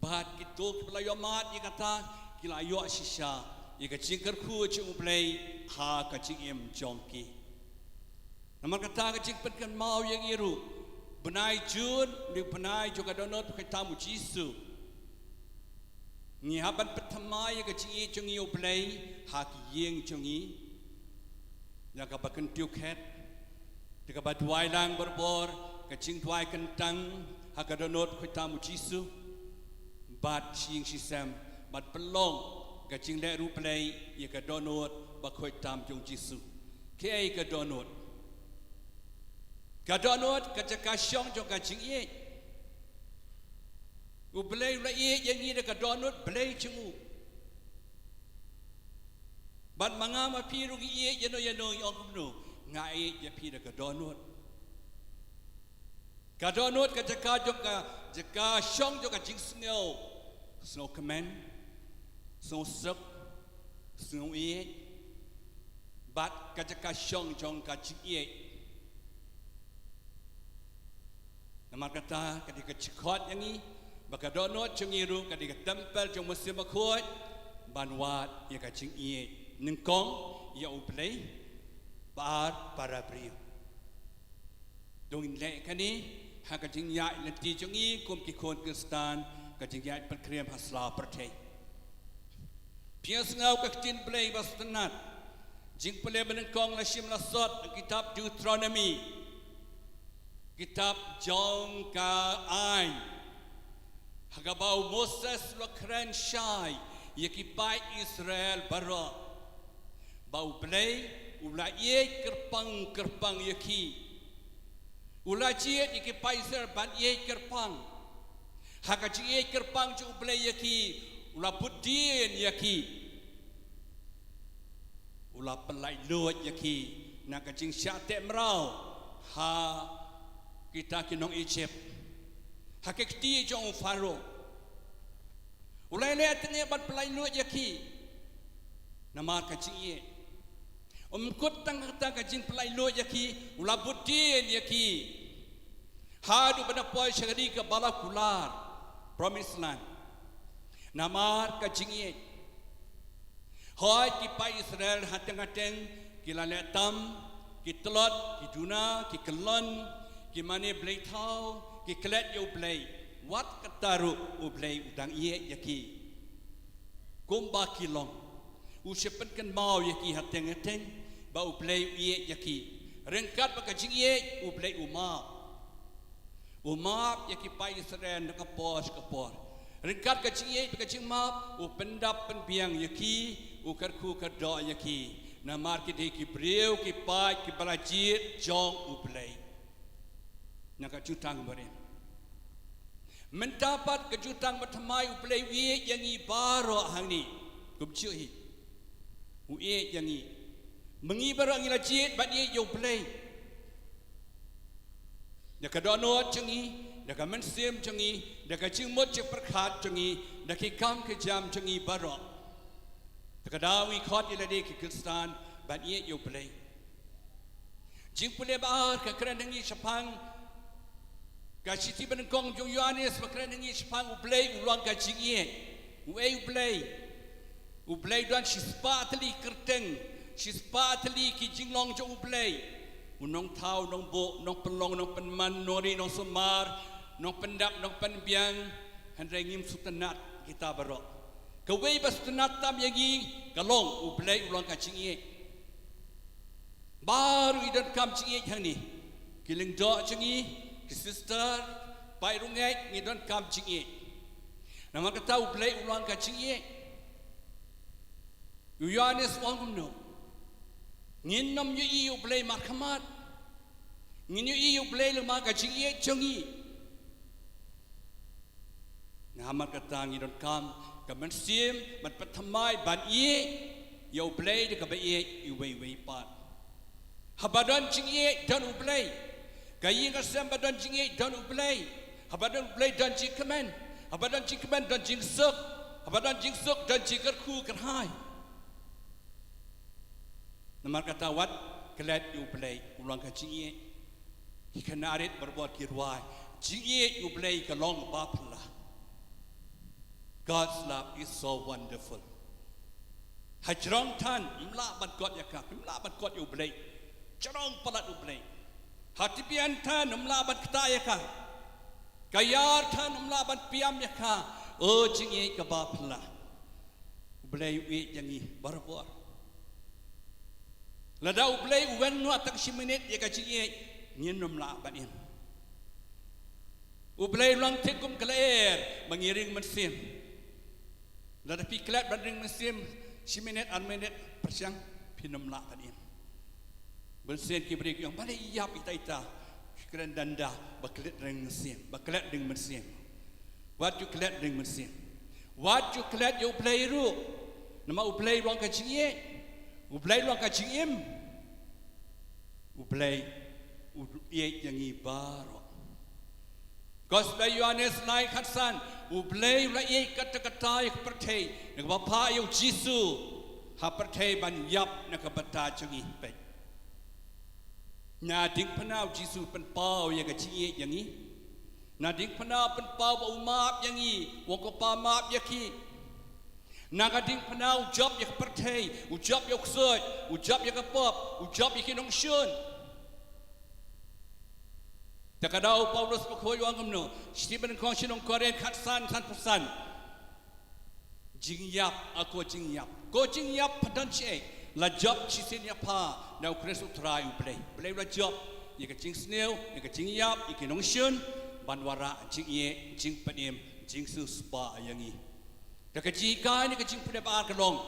bat gitu ki bala yo mat ya kata ki la yo shisha Ika cingkar ku cing uplay ha ka cing em jongki. Namar kata ka cing penkan mau yang iru. Benai jun ni benai juga donot pakai tamu jisu. Ni haban pertamai ka cing e cing uplay ha ki yeng cing e. Ya ka bakan tiuket. Tika badwai lang berbor ka cing tuai kentang ha ka donot pakai tamu jisu. Bat cing sisam bat pelong kacing le ruplay ya ka donot bakoy tam jong jisu ke ka donot ka jaka syong jong kacing ye u play la ye yang ni ka donot play chingu ban mangama piru gi ye yano yong no ngai ya pi ka donot ka jaka jong ka jaka syong jong kacing snow command so sep snow e bat kacaka syong jong kacik e nama kata ketika cikot yang ni baka donot cengiru ketika tempel jong musim bakut banwat ya kacing e nengkong ya uplay bar para brio dongin le kani ha kacing ya lenti jong e kum ki kon kristan kacing ya perkrem hasla pertai Pias ngau ka tin play bas tenat jing pele benengkong la shim la sot kitab Deuteronomy kitab jong ka ai hagabau Moses lo kren shai yakipai Israel bara bau play ula ye kerpang yaki ula jiet yakipai Israel ban ye kerpang hagaji ye kerpang ju play yaki ula budin yaki ula pelai luat yaki nak jing syate merau ha kita kinong Egypt hakikti jong Faro ulai le tenge bat pelai luat yaki nama kajing ye kut tang kajing pelai luat yaki ula budin yaki hadu benda poi syagadi ke bala kular promised land nama kajing ye hoi ki pai Israel hateng-hateng ki laletam ki telot ki duna ki kelon ki mane blai thau ki klet yo blai wat kataru u blai udang ye yaki gomba ki long u sepen kan mau yaki hateng-hateng ba u blai ye yaki rengkat ba kajing ye u blai umap yaki pai Israel nak kapor ringkat kajing ye kajing map u pendap penbiang yaki u karku kardo yaki namar ki de ki breu ki pai ki balajit jong u play nak jutang bare mendapat kejutang bertamai u play wi yang i baro hang ni kumciu hi u e yang i mengi baro ngi lajit bat ye yo play nak dono cengi dak men sim cengi dak cing mot cek perkhat cengi dak ki kam ke jam cengi baro takadawi khot ilade ki Kristan ban ye yo play jing pule ba ka kran ngi sapang ka siti ben kong jong Yohanes ba kran ngi sapang u play u long ka jing ye u play don si spatli kerteng si spatli ki jing long jo u play unong thau nong bo nong pelong nong penman nori nong sumar nong pendap nong penbiang handai ngim sutanat kita baro kawai bas tunat tam yagi kalong u play ulang ka chingie baru idan kam chingie hang ni kiling do chingie ki sister pai rungai ngidon kam chingie nama kata u play ulang ka chingie Yohanes wangum no ngin nam yu u play markamat ngin yu play lama ka chingie chongi nama kata ngidon kam kaman sim man pathamai ban ye yo play de ka ba ye yu wei pat habadan ching ye dan u play kayi ka sem badan ching ye dan u play habadan play dan ching kaman habadan ching kaman dan ching sok habadan ching sok dan ching kerku kerhai namar kata wat kelat yu play ulang ka ching ye ikanarit berbuat kirwai ching ye yu play ka long ba phala God's love is so wonderful. Hajrong tan imla ban God yakak imla ban God yu blay. Jarong palat yu blay. Hatipian tan imla ban kta yakak. Kayar tan imla ban piam yakak. Oh jingi kabapla. Blay wi jangi barabor. Ladau blay wen no tak siminit yakak jingi ngin imla ban in. Ublay lang tekum kalair mengiring mesin. Tetapi kelat banding mesin siminit alminit persiang pinam la tadi. Mesin kibrik yang pada iya ita keren danda baklet ring mesin, baklet ding mesin. What you kelat ding mesin. What you kelat you play ru. Nama u play ruang kacing ye. U play ruang kacing im. U play u ye yang i baro. Gospel Yohanes naik khatsan u play la ye kata-kata yang pertai nak bapa yo Jisu ha pertai ban yap nak bata changi pe na ding panau Jisu pen pau yang kacing ye yang ni na ding panau pen pau ba umap yang ni wong ko pa map yaki na ka ding panau job yang pertai u job yo ksoi u job yang kapop u job yang kinong shun Takadau Paulus berkoy wang kamno. Stephen kong sinong koren khatsan san pesan. Jingyap aku jingyap. Ko jingyap padan che. la job chi sin ya pa na Chris utrai play la job ye ka jing snail ye ka jing yap ye ka nong shun banwara jing ye jing panim jing su spa yangi da ka ji ka ni ka jing pune ba ka long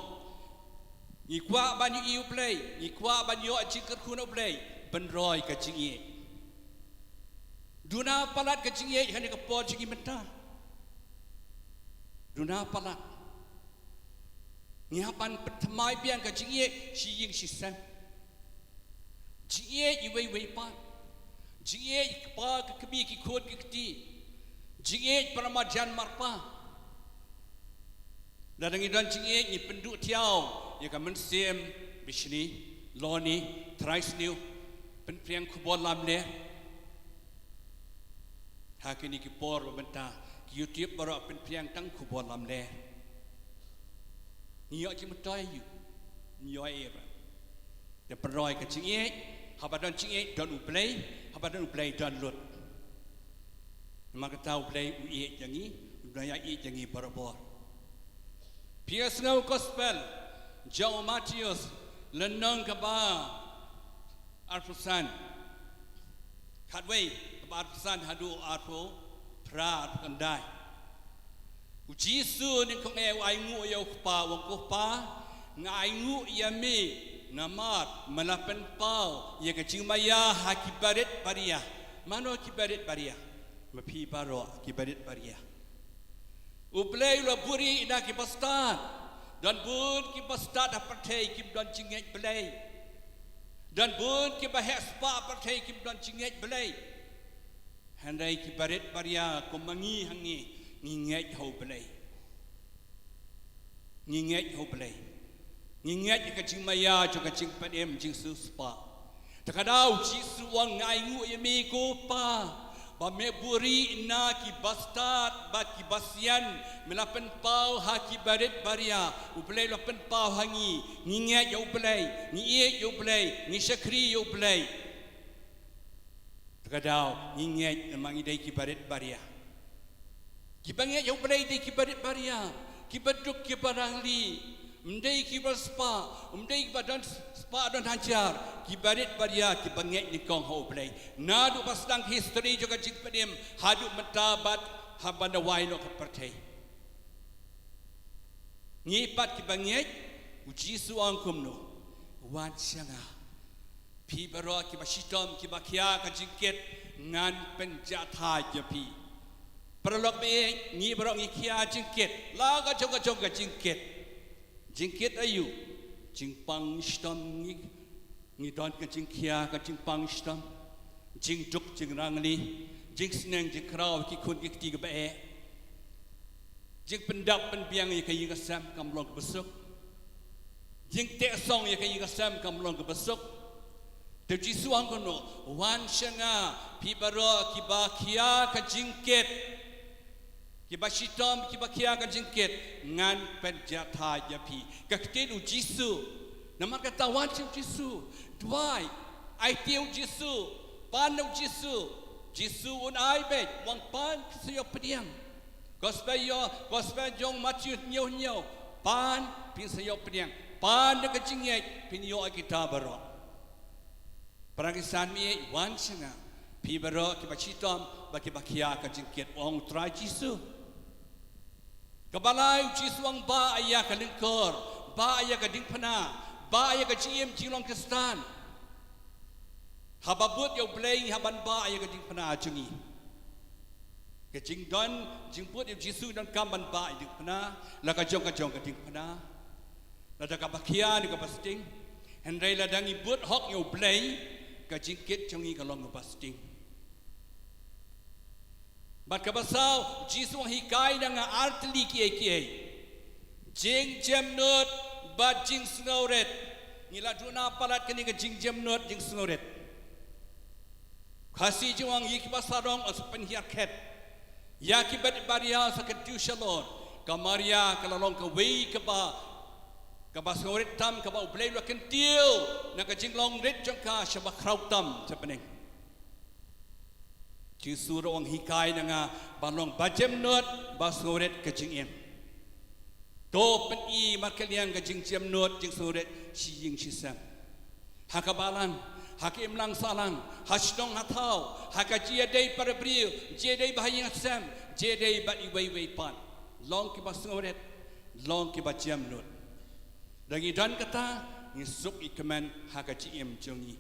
ni kwa ban yu play ni kwa ban yo jing ka kun play ban roi ka jing ye duna palat ka jing ye hani ka po jing menta duna palat ngihapan pertamai pian ka jing ye shi ying shi sam jing ye i wei pa jing ye pa ka kbi ki khod ki kti jing ye paramajan marpa dadangi dan jing ye ni penduk tiao ya ka men sem bishni loni thrice new pen priang khubor lam le hakini ki por benta ki youtube baro pen priang tang khubor lam le Nyo ci matoy yu nyo era de proy ka ching e habadan ching e don uplay habadan uplay don lut maka tau play u e jangi udaya e jangi barabor pias ngau gospel Joe Matius lenong ka ba arfusan khatwei ba arfusan hadu arfu pra kandai Ujisu ni kong ai ngu yo pa wong ko pa ngai ngu yami ngamat malapan pau ya ka chimaya hakibaret baria mano kibaret baria mapi baro kibaret baria uplay lo buri na ki pastat dan bun ki pastat apartheid ki don chinget play dan bun ki bahas pa apartheid ki don chinget play handai kibaret baria ko mangi hangi nginget ho play nginget ka ching maya cho ka ching panem jing su spa takadau chi suang ngai ngu yemi ko pa ba me buri na ki bastat ba ki basian melapen pau ha ki baret baria uplay lapen pau hangi nginget yo play ngiet yo play ni shakri yo play takadau nginget mangi dai ki baret baria Kibange yang belai di kibarit baria, kibaduk kibarangli, mendai kibar spa, mendai kibadan spa dan hajar, kibarit baria kibange ni kong ho belai. Nadu pasang history juga jik padim, hadu mentabat habana waino kepertai. Ngipat kibange, uji suang kumno, wan sianga, pibaro kibashitom kibakia kajingket ngan penjatha japi. Perlok be ngi barok ngi kia jingket la ka jong jingket ayu jingpang stam ngi don ka jingkia ka jingpang stam jingduk jingrangli jingsneng jikraw ki kun ki ti ga be jing pendap penbiang ye ka yiga sam kamlong besuk jing te song ye ka yiga sam kamlong besuk te ji suang kono wan shanga pi baro ki ba kia ka jingket Kibashitom kibakia ka jingket ngan penjatha yapi kakten u Jisu nama kata wan Jisu dwai ai tiu Jisu pan u Jisu un ai bet wang pan sio pediang gospel jong Matthew nyo pan pin sio pediang pan ka jingek pin yo kita baro prangisan mi wan singa pi baro kibashitom bakia ka jingket wang try Jisu Kabalai Jisuang ba ayah ka lingkor, ba ayah ka dingpana, ba ayah ka GM Jilong Kestan. Hababut yo blay haban ba ayah ka dingpana jungi. Ka jingdon jingbut yo Jisu dan kamban ba ayah dingpana, la ka jong ka dingpana. La da ka bakia ni ka pasting. Hendai la dangi but hok yo blay ka jingkit jungi ka long pasting. Bat kabasau Jisu hikai dengan artli kiai jing jam not bat jing sngoret ngila duna palat kini ke jing jam not jing sngoret khasi juang yik pasarong as penhiar khet ya kibat baria saketu shalor kamaria kalalong ka wei ka ba sngoret tam ka ba ublei lo kentil na ka jing long ret jangka shaba kraut tam sepening Jisu rawang hikai nga balong bajem not basngoret kecingin. to pen I markalian ka jing jam not jing suret si jing si sam hakabalan hakim lang salang hasdong hatau hakajia dei para brio je dei bahayang sam je dei bat iwei pan long ki basuret long ki bajam not dangi dan kata ni sup ikeman hakaji em jongi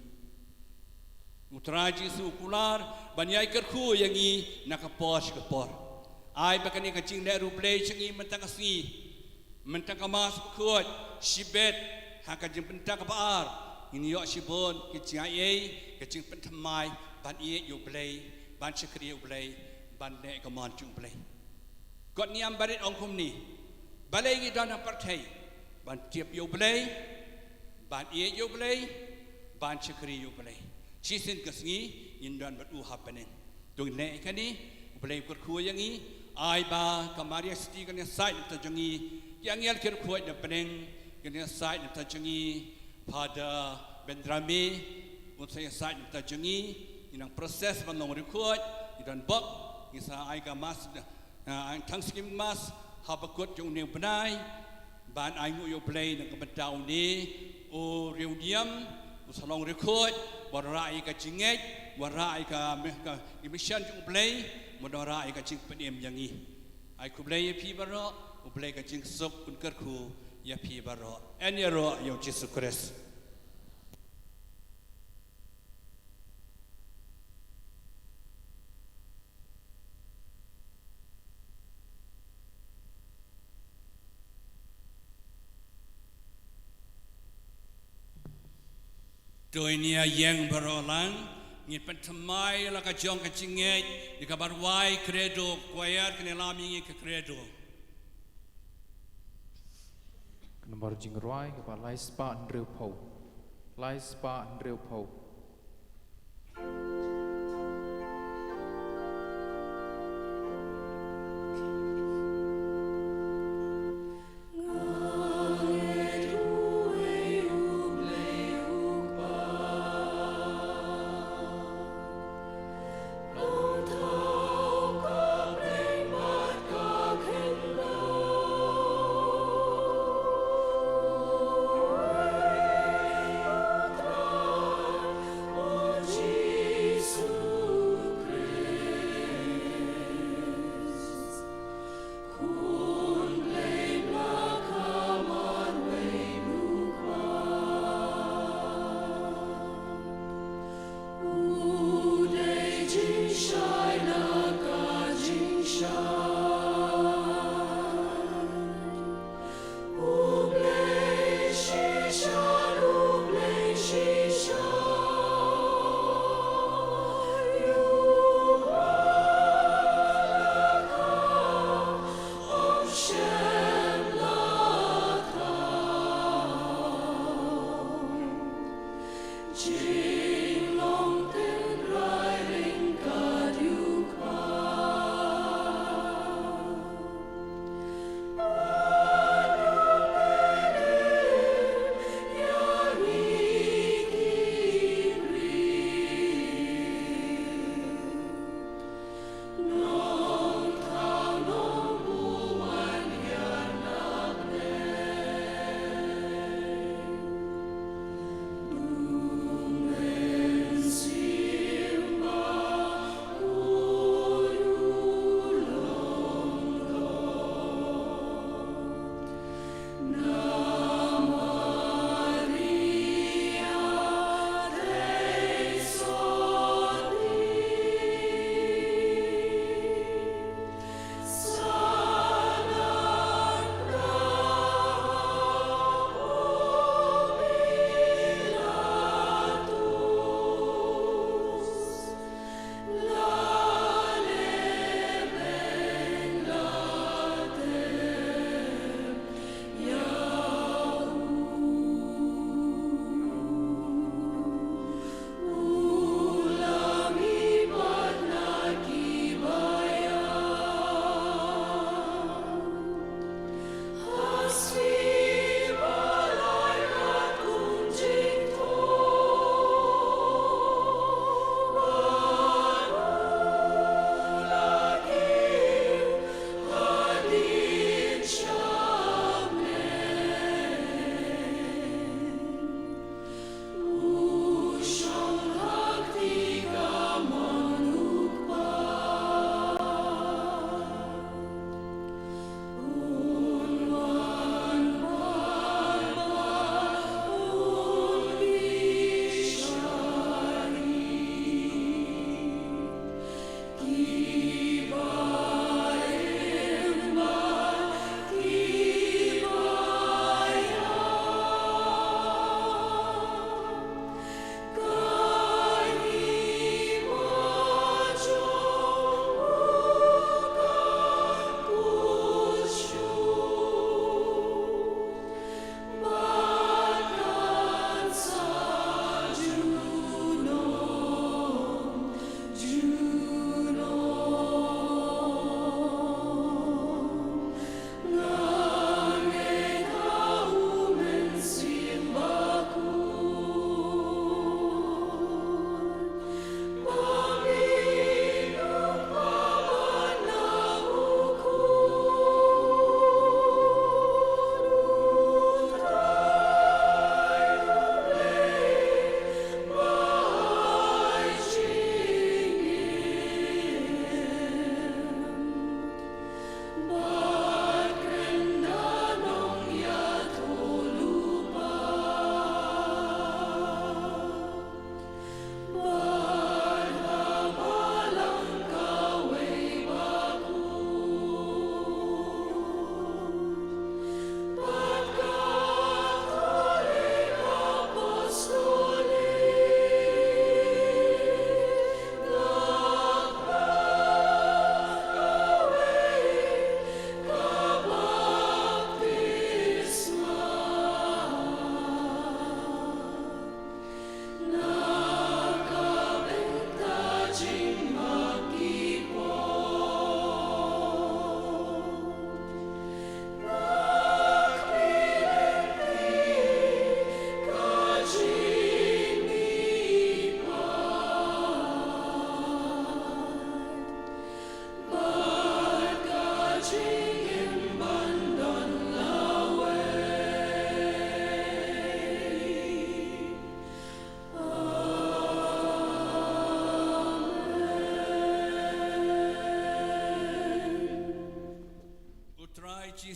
utraji su kular banyai kerku yang I nakapos kapor ai bakani kajing da ruplay changi mentakasi mentakamas kuat sibet hakajing pentak kapar ini yok sibon kajing ai kajing pentamai ban I yu play ban chakri yu play ban ne kaman chung play god niam barit ongkum ni balai gi dana partai ban tiap yu play ban I yu play ban chakri yu play chisin kasngi indan bat u happening tung ne kani play kur khu yang I ai ba kamaria sti kan side ta jangi yang yal kir khu da peneng kan side ta jangi pada bendrami unsay side ta jangi inang proses banong record idan bok isa ai ka mas ang thang skim mas habakut jong ne benai ban ai ngu yo play nang kabentau ni o reuniam usalong record warai ka jinget warai ka emission jong play modora ai ka jing penem yang I ai ku play pi baro ku play ka jing sok kun kerku ya pi baro en ya ro yo Jesus Christ Doi NIAM barolang ngit pentamai la ka jong ka cingej di kabar wai credo kuayat kene lami ke credo Nomor jing roi ke lai spa ndreu po lai spa ndreu po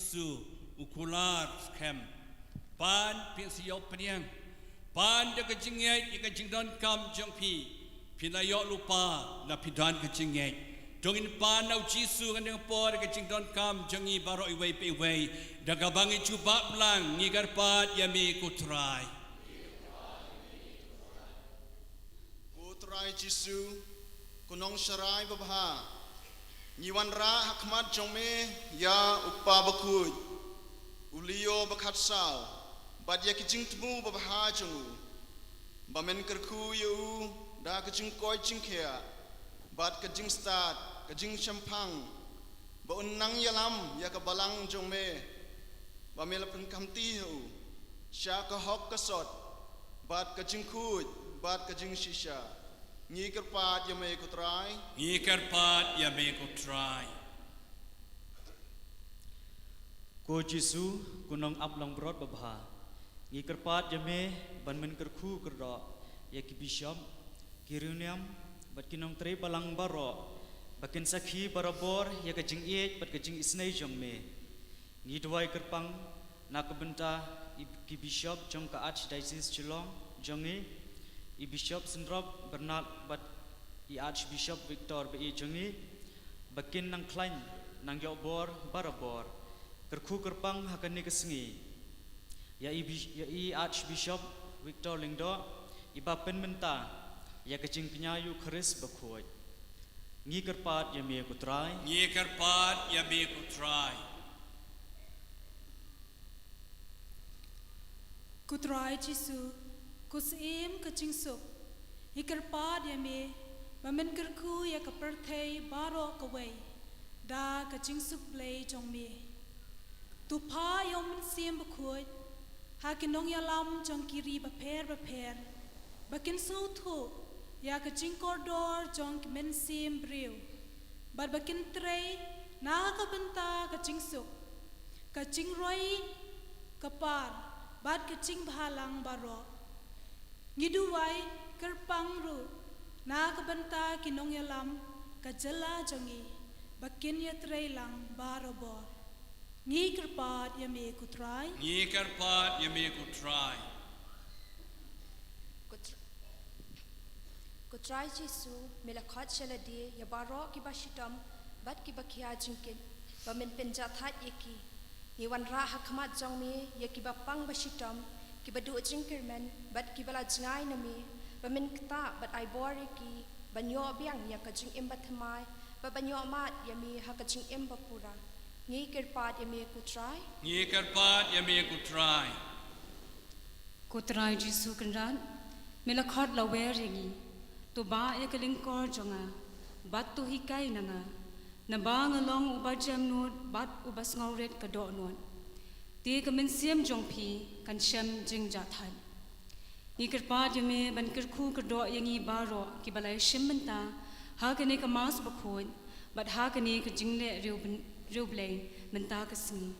Jisu ukular kem pan pin siop peniang pan de kejingai ika jingdon kam jong pi pinayok lupa na pidan kejingai dongin pan au Jisu kan dengan por ke jingdon kam jongi baro iwei pe iwei daga bangi cuba blang ngigar pat yami kutrai Jisu kunong syarai babha nyiwan ra hakmat jome ya upa bakut ulio bakat sao bad ya kijing temu babha jongu bamen kerku yu da kijing koi jingkhia bad kijing start kijing champang ba unnang yalam ya ka balang jome bamela pen kamti hu sha ka hok ka sot bad kijing khut bad kijing shisha Ngi kerpat yame kutrai. Ngi kerpat yame kutrai. Ko Jisu kunong ablang brod babha. Ngi kerpat yame banmen kerku kerdo. Ya ki bishop kiruniam bat kinong tre balang baro. Bakin sakhi barabor ya ka jing eight bat ka jing isnai jong me. Ngi dwai kerpang nak benta ki bishop jong ka archdiocese Geelong jongi I Bishop Sendrop Bernard but I Archbishop Victor be jongi bakin nang klain nang KHUBOR barabor kerku kerpang hakani kesengi ya I Archbishop Victor Lingdo iba pen menta ya kecing penyayu keris bakhoi ngi kerpat ya me kutrai Kutrai Jisu Kusim kecing suk, hikerpad ya me, bamen kerku ya keperthai baro kawai, da kecing suk play jong me. Tupa yom sim bakut, hakinong yalam jong kiri baper, bakin sautu ya kecing koridor jong kimen sim briu, bad bakin tray na kabenta kecing suk, kecing roi kapar, bad kecing bahalang baro. Ngiduwai kerpang ru na kabenta kinong yalam kajala jongi bakin ya trailang barobor ngi kerpat yame kutrai Kutrai Jisu melakhat shaladi ya baro ki bashitam bat ki bakia jingkin bamen penjathat yeki niwan ra hakmat jongme yeki bapang bashitam ki badu jingkermen bat ki bala jingai nami bamen kta bat ai bori ki banyo biang ya ka jing em batmai ba banyo mat yami ha ka jing em bapura ngi kerpat yami kutrai Kutrai Jisu kanran melakhat lawer yangi to ba ya kaling kor jonga bat to hikai nanga na ba ngalong ubajam nut bat ubas ngauret ka do non Ti kamen siam jongpi kan shem jing jathan. Ni kerpa jeme ban kerku kerdo yangi baro ki balai shemmenta ha kene ka mas bakhon bat ha kene ka jingle ruble menta ka singi.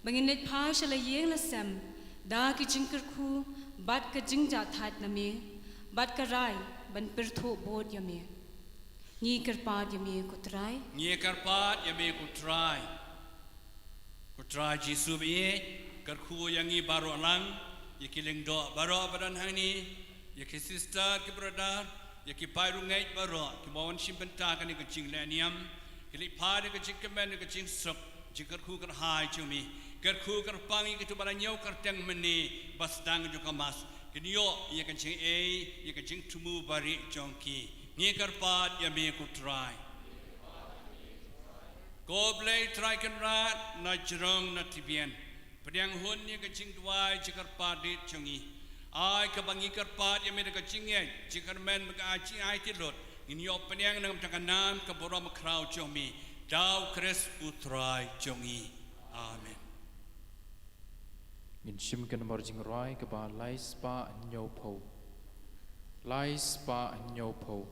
Bangin net pha shala yeng la sam da ki jing kerku bat ka jing jathat na me bat ka rai ban pirtho bod yame. Ni kerpa yame kutrai. Kutrai Jisu be kerku yangi baru alang yakiling do baro badan hani yaki sister ki brother yaki pairu ngai baro ki bawan simbenta kan ke jing NIAM ki pare ke jing kemen ke jing sok jikerku kan hai chumi kerku kerpangi ki tu baran yau kerteng meni basdang jo kamas kinyo yakan jing yakan jing tumu bari jongki ni kerpat yami kutrai Goblay try can rat na jerong na tibian. Pediang hun ni kecing tuai cikar padit chungi. Ai kabangi karpat yang mereka cingnya cikar men mereka aci ai tilot. Ini yo pediang dengan takanan keborang crowd chungi. Dau kres utrai chungi. Amen. Min shim kan marjing rai ke ba lais pa nyopo. Lais pa nyopo.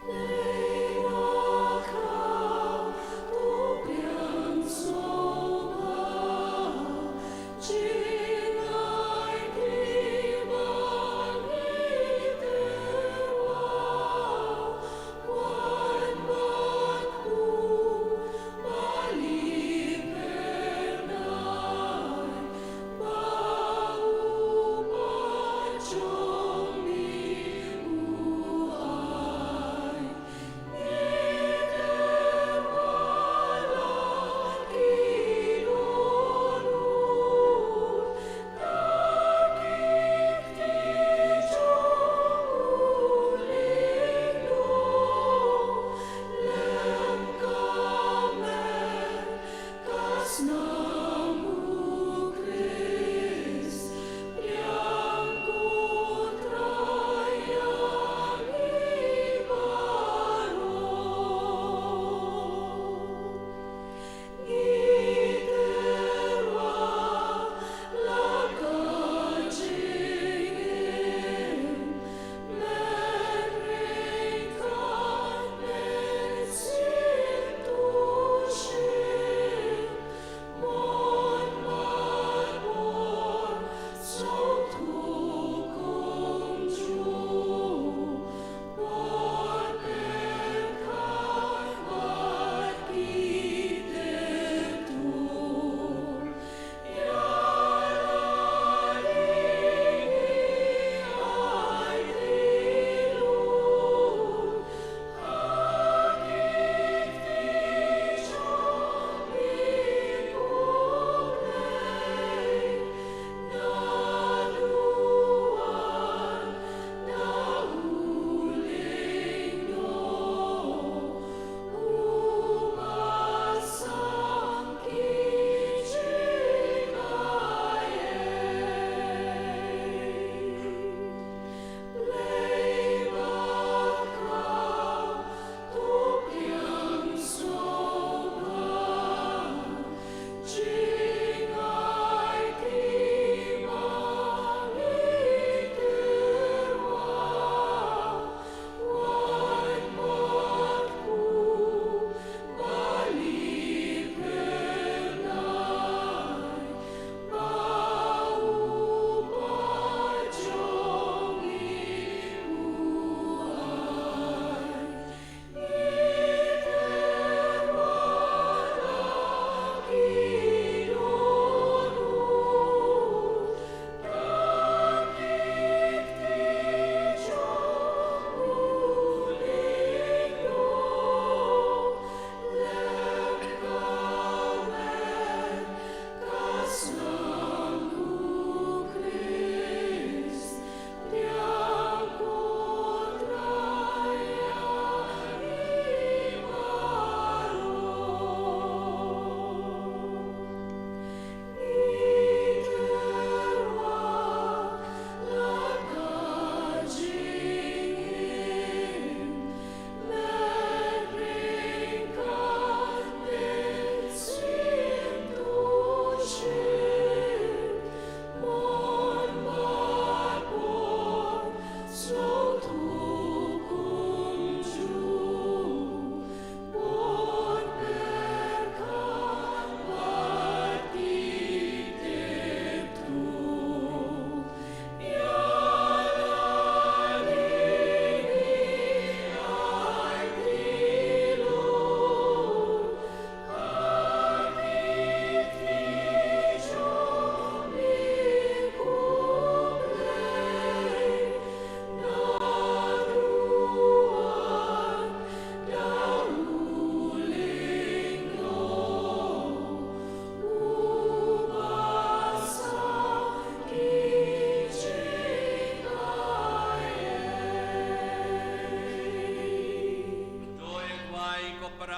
Lay a crown to be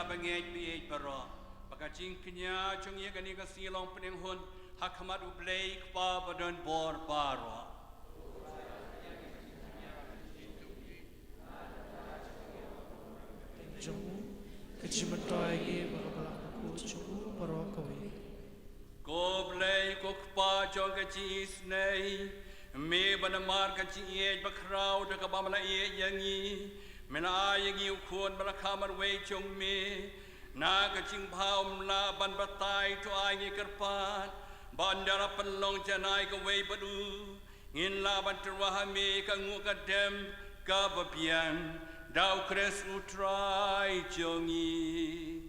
bangej biej baro bagajing kenya chung ye gani ka silong peneng hun hakmat ublei kpa badon bor baro Jamu kejimatai ye balak aku cukup perokoi. Ko blei ko kpa jong ka jis nei me banamar ka ji bakrau de ka bamla ye yangi mena yangi ukon bala kamar wei jong me na ka jing bhaum la ban batai to ai ngi karpan bandara penlong janai ka wei badu ngin la ban terwah me ka ngu ka dem ka babian dau kres utrai jongi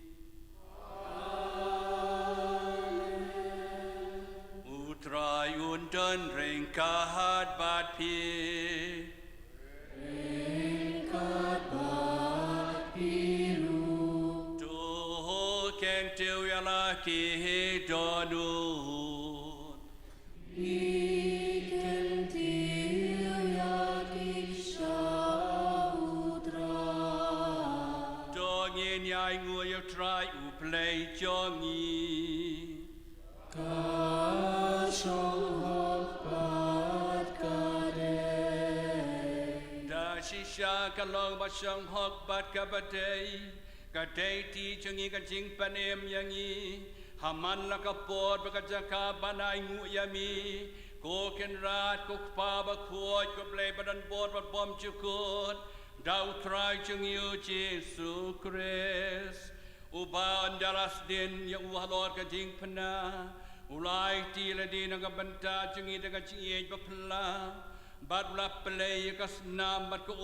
utrai undan rengkat bat pi rengkat bat piru to ken tiu ya la ki donut ken tiu ya ki nhai người yêu trai u play cho nghi ca trong học bát ca đề da shisha ka long ba trong học bát ca ba đề ka đề ti cho nghi ka jing panem yang nghi haman la ka pot ba ka jaka banai ngu yami ko ken rat ko pa ba khoi ko play badan bot ba bom chukut Dau try chung you Jesus Christ Uba andalas din ya uhalor ka jing pana Ulai ti la din ang banta chung ida ka jing bapla Bad la play ka snam bat ko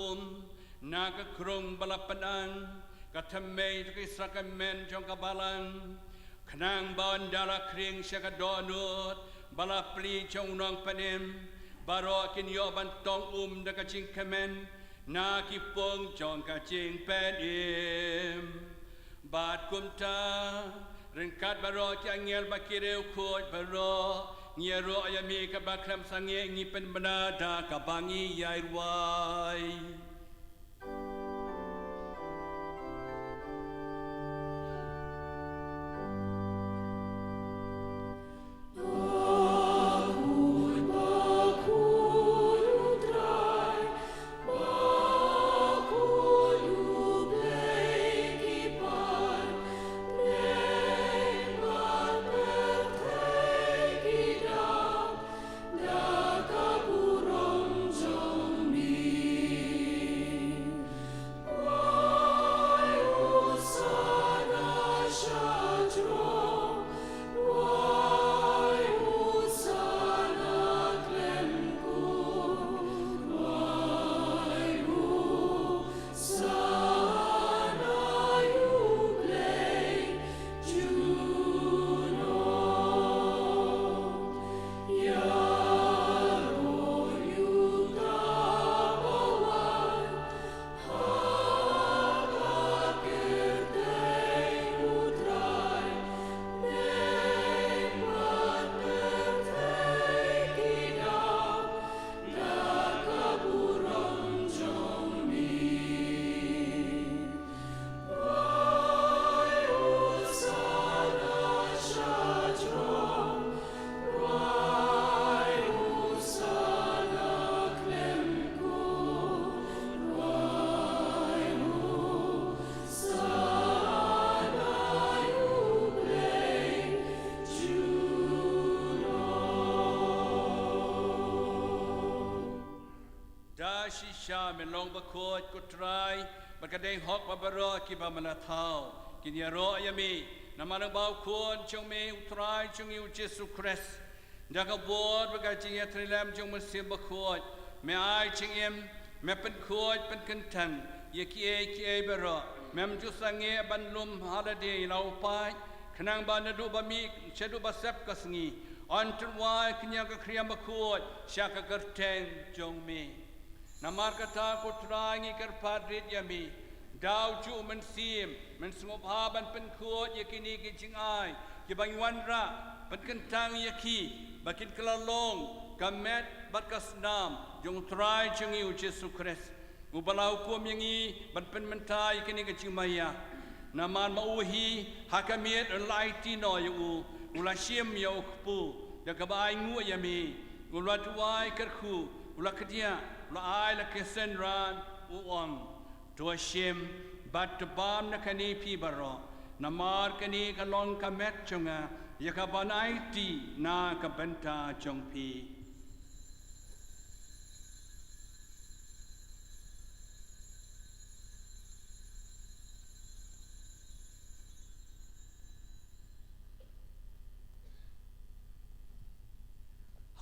Na ka krong balapanan Ka tamay to kay sakamen chung kabalan Kanang ba andala kring siya ka donut Bala pli chung nang panim Baro kinyo bantong da ka jing kamen Na kipong chong ka ching pen im Bat kum ta Ringkat baro ki angel bakireu khoj baro Nyero ayami ka bakram sange ngi pen benada ka bangi yai wai Shisha me long bakot ko try bakadeng hok babaro ki ba manathau kin yaro yami namanang bau kon chung me utrai chung yu Jesus Christ daga bod bagaching ya trilam chung musim bakot me ai ching em me pen khot pen kentang ye ki e baro mem ju sange ban lum holiday lau pai khnang ban du ba mi chedu ba sep kasngi on trwai knya ka kriam bakot shaka kerteng chung me Namar kata ko trangi kerpadrit yami Dau ju mensim mensngop haban penkut yakini ki jingai ki bangwan ra penkentang yaki bakin kelalong kamet bakasnam jong trai jengi Jesus Christ ubalau kum yangi ban pen mentai yakini ki jingmaya naman mauhi hakamiet ulai tino yu ula shim yo pu da kabai ngu yami ula tuai kerku ula kedia ula ai la kesenran uang tua shim bat tabam na kani pi baro namar kani kalong kamet chunga yakabanai ti na kabenta chong pi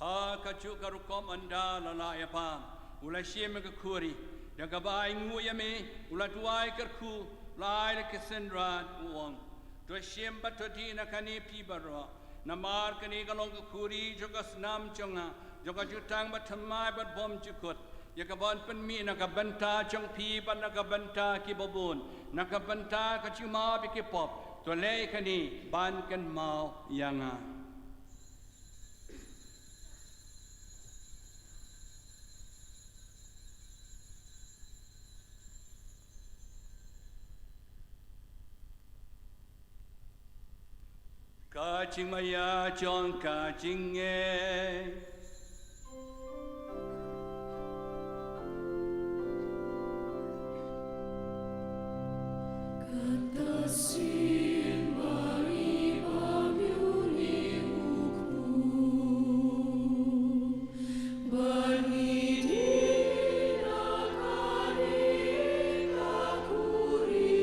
ha kacu karukom anda lala ya pam ula shim ka kuri da gabai ngu yame ula tuai kerku lai le kesendra uang to shim batoti na kani pi baro namar kani kalong ka kuri joka snam chonga joka jutang bathamai bat bom chukut ya kabon penmi na kabanta chong pi ban na kabanta ki bobun na kabanta kachuma bi ki pop to le kani ban kan mau yanga Kacing maya chong kacing Katasin bari pamyuni ukpu bani dinakani kakuri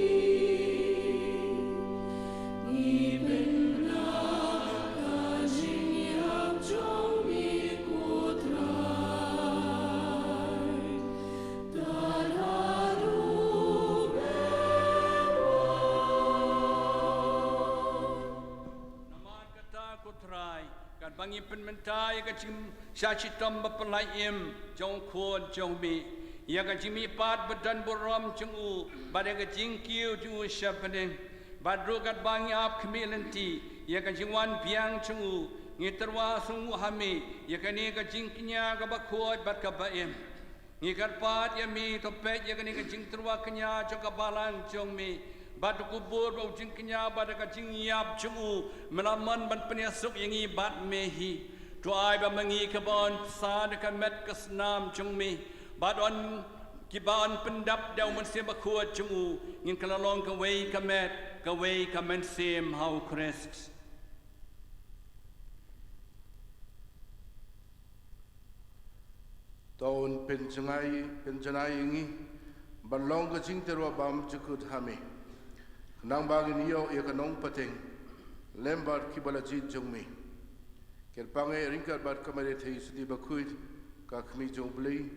ni bangi penmentai ka chim syachi tamba pelaim jong khon jong mi ya ka chimi pat badan borom chung u bade ka jing kiu chung u shapening badru kat bangi ap khmilenti ya ka jingwan biang chung u ngiterwa sung hami ya ka ni ka jing kinya ka bakhoi bat ka baim ni kat pat ya mi topet ya ka ni ka jing terwa kinya jong ka balang jong mi bat kubur bau jing kenya bat ka jing yap chung melaman ban peniasuk yangi bat mehi tuai ba mangi kabon sa de kan met kasnam chung mi bat on kiban pendap dau men se bakhuat chung ngin kalalong ka wei ka met ka wei ka men sem how crest taun penjanai ingi balong ka jing terwa bam chukut hame nang bagin iyo ya kanong pateng lembar kibala jit jongmi kerpange ringkat bat kamare thei sudi bakuit ka khmi jong blei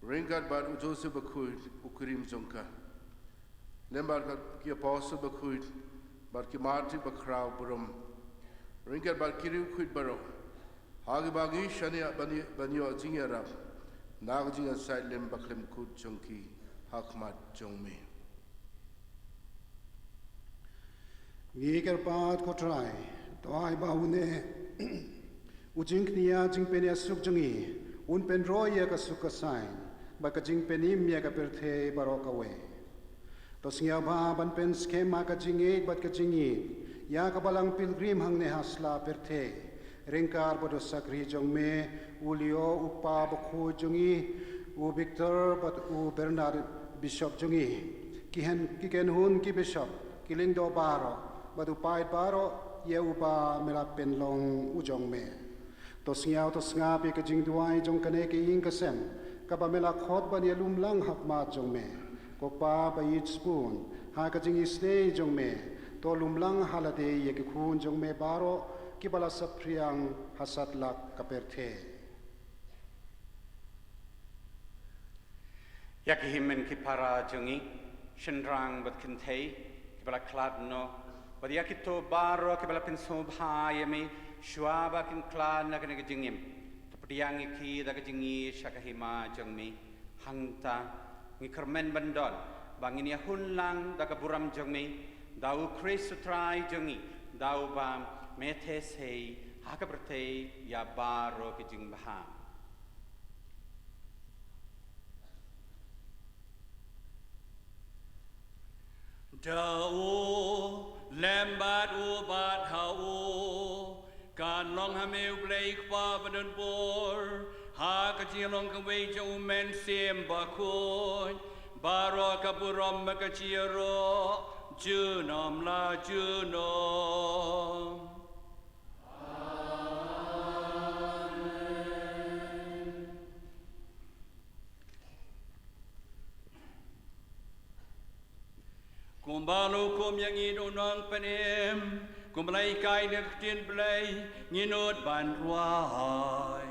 ringkat bat ujose bakuit ukrim jongka lembar ka ki apostle bakuit bat ki marti bakrau burum ringkat bat kiriu kuit baro hagi bagi shania banyo jingera nag jinga side lem baklem kut jongki hakmat jongmi Ngiker pat ko try to ai ba une ujing knia jing penia suk jungi un pen roya ka suk ka sign ba ka jing penim ya ka perthe barok away to singya ba ban pen schema ka jingi bat ka jingi ya ka balang pilgrim hang ne hasla perthe ringkar bodo sakri jong me ulio upa ba khu jungi u Victor bat u Bernard bishop jungi kiken hun ki bishop kiling do baro badu pait baro yeu ba mela pen long ujong me to sngau to snga pe ka jing duai jong kane ke ing ka sem ka ba mela khot ban ye lum lang hak ma jong me ko pa ba yit spoon ha ka jing isne jong me to lum lang halade ye ke khun jong me baro ki bala sapriang hasat lak ka perthe yak himen ki para jongi shenrang bat kinthei ki bala klad no Badia kito baro ke bala penso bhai me shwaba kin klan na kene jingim tapdiang ki da jingi shakahima jongmi hangta ngi kermen bandol bangin ya hunlang da buram jongmi dau kris trai jongi dau ba methe sei hakabrate ya baro ke jing bha Dao lambat ubat haoการลองหาเมลเบลกฟ้าบนบนหากะจีลองกเวจอุเมนเสียมบาคุยบารอกับบุรมมกะจีรอจูนอมลาจูนอมกุมบาลูกุมยังอีโดนองเป็นเอ็มกุมไลกายเนื้อเตียนเปลยงีโนดบันรวาย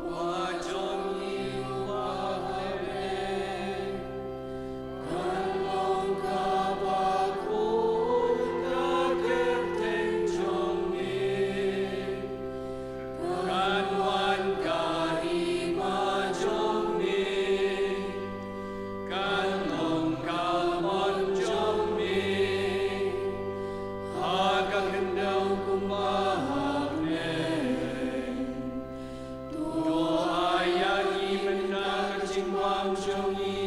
ว่าจงยิวาเบกันลงกาบาคูกาเก็บเต็งจงมีกันวันกาฮีมาจงมีกันลงกามันจงมีกันเดากุมมาหาเนตัวอายากีมันนากจิงวางจงยี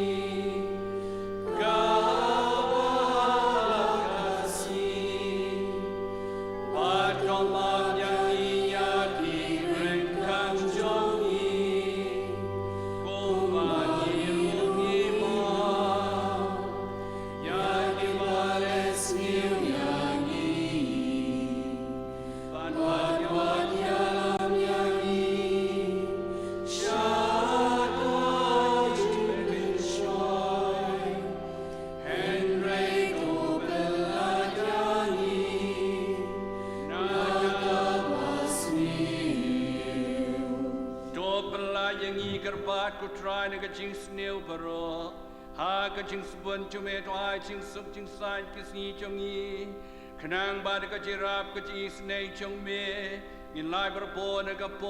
กาบาลากาสีบาดกอมายากียากีเรงคังจงยีกุมายีมุกีมายากีบาเลสนิวยากูทรายในกระจิงสเนลบารอหากระจิงสบนจุเมตวายจิงสุกจิงสายกิสนีจงยีขนางบาดกระจิราบกระจิสเนจงเมยินลายบารโปนกระโป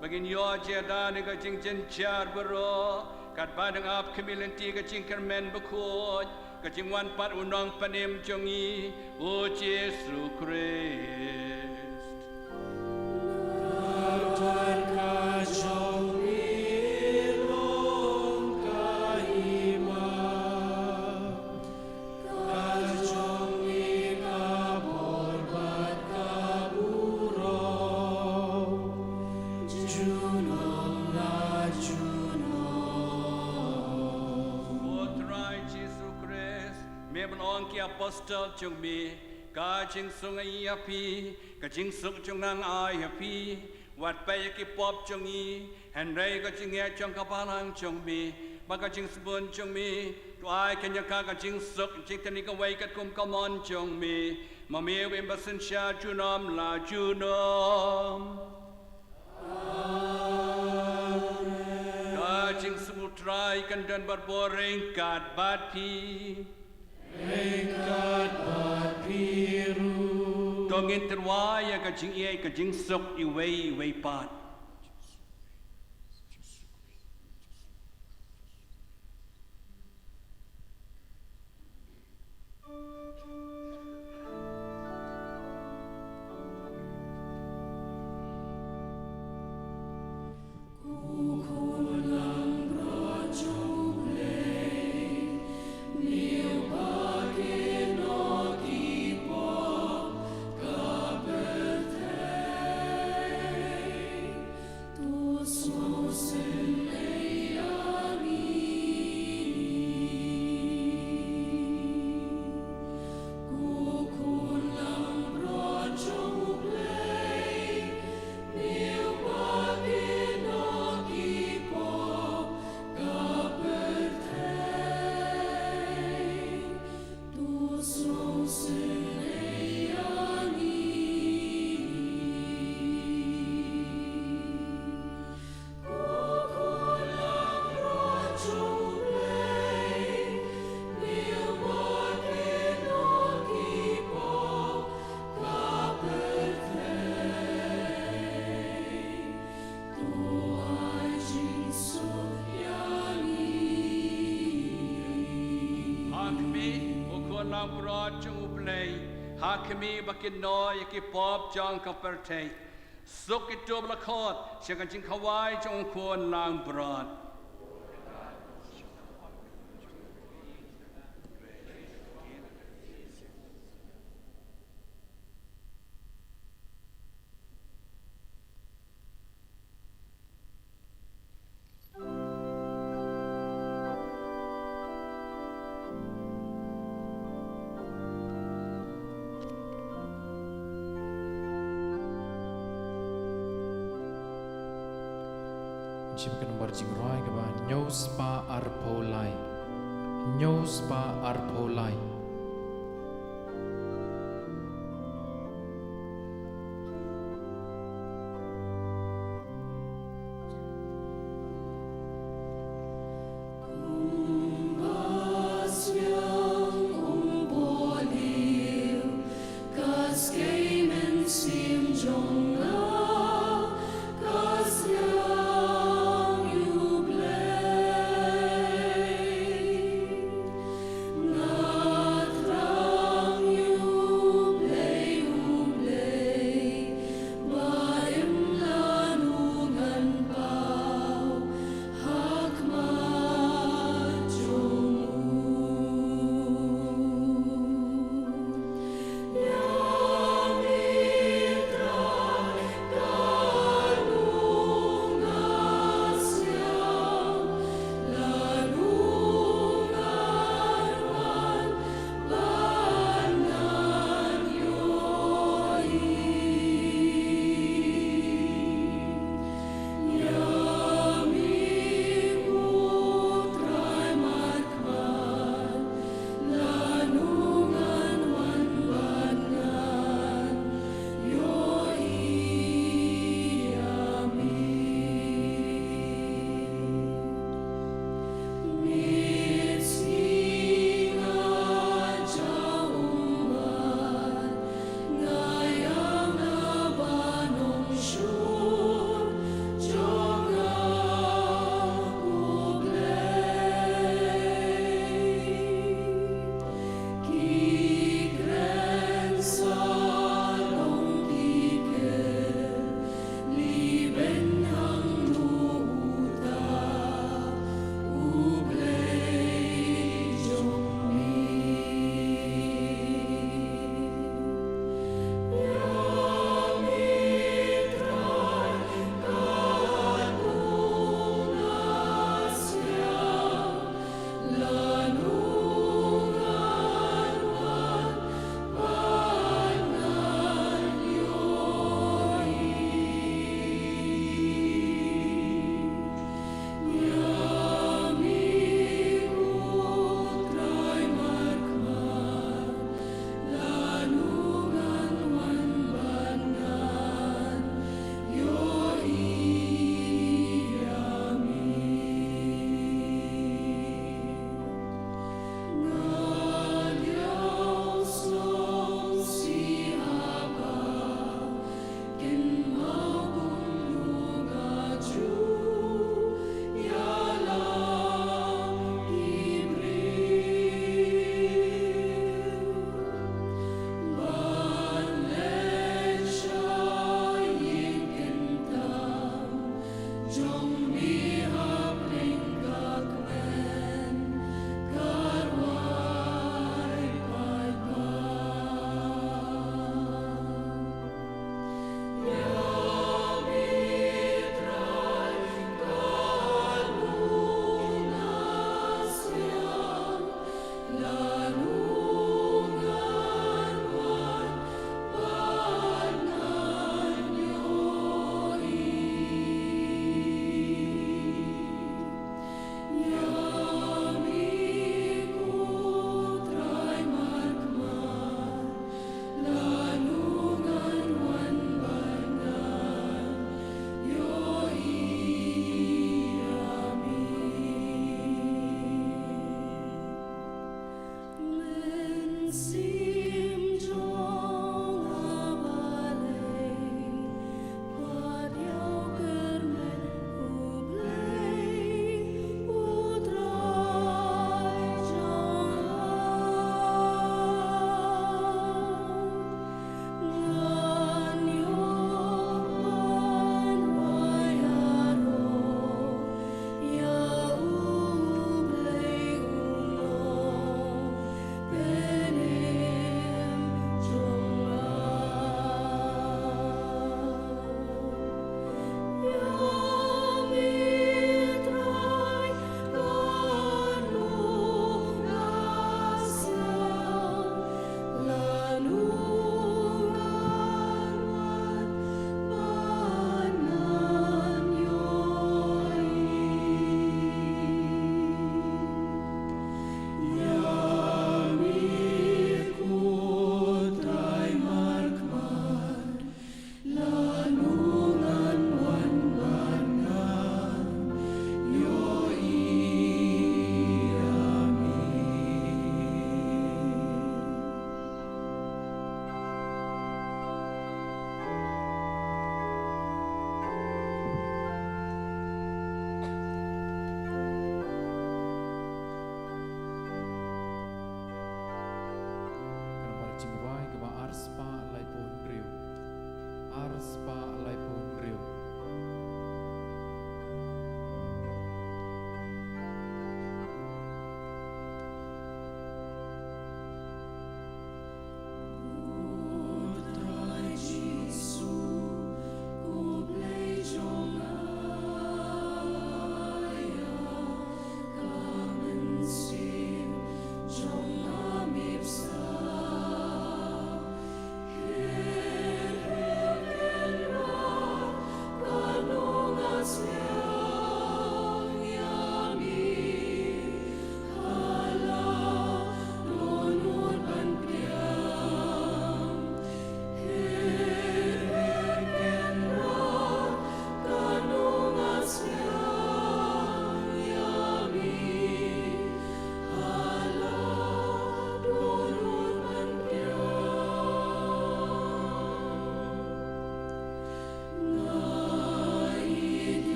บากินยอเจดาในกระจิงเจนจาร์บารอกัดบาดังอับขมิลันตีกระจิงคาร์เมนบะโคดกระจิงวันปัดอุนองปนิมจงยีโอเจสุคริสต์Apostle จงมีกาจิงสุงไอยาพีกาจิงสุกจงนางอายาพีวัดไปยกิปอบจงอีแห่งไรก็จิงเอจงกบาลังจงมีบากาจิงสบุนจงมีตัวไอเคนยากากาจิงสุกจิงตนิกไว้กัดคุมกมอนจงมีมาเมียเวมบัสินชาจูนอมลาจูนอมกาจิงสมุทรายกันเดินบัดบัวเร่งกาดบาดพีRekat bat biru Tongin terwaya kajing iay kajing sok iway pat Hakimi bakin noy ki pop jang kaperte suk itu belakot siakan jing kawai jong kuan lang berat Jim ke nomor jing roi ke ba nyos pa arpolai. Nyos pa arpolai. Now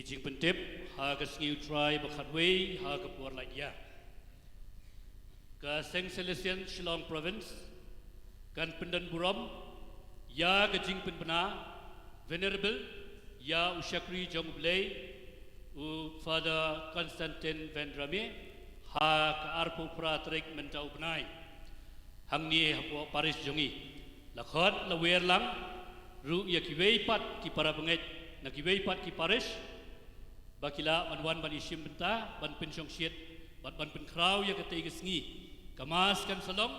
kijing pentip ha ka sniu try bakhat wei ha ka por lai ya ka Seng Celestian Shillong Province kan pendan buram ya ka jing penpena venerable ya usyakri jong blay u Father Constantine Vendrame ha ka arpo pratrik mentau benai hang ni hapo Paris jongi lakhot la wer lang ru ya ki wei pat ki para benget na ki wei pat ki Paris bakila manwan ban isim benta ban pensyong siet ban pen kraw ya ka tege sngi kamas kan salong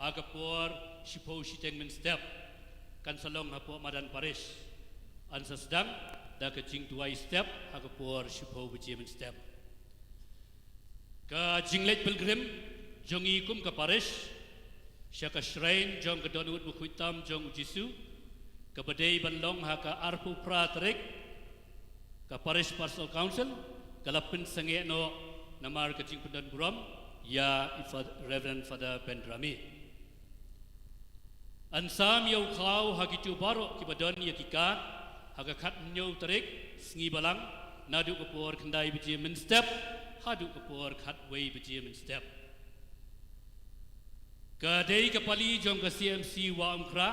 aga por sipo siteng men step kan salong hapo madan Paris ansa sedang da ka jing tuai step aga por sipo beje men step ka jinglet pilgrim jongi kum ka Paris syaka shrine jong ka donut bukhuitam jong jisu ka badai banlong ha ka arpu pratrik ka Paris Pastoral Council kalapin sange no namar ka jing pendan buram ya Reverend Father Bendrami ansam yau kau hagitu baro ki badon ya kikat haga khat nyau tarik sngi balang nadu kapor kendai beje men step hadu kapor khat wei beje men step ka dei kapali jong ka CMC wa amkra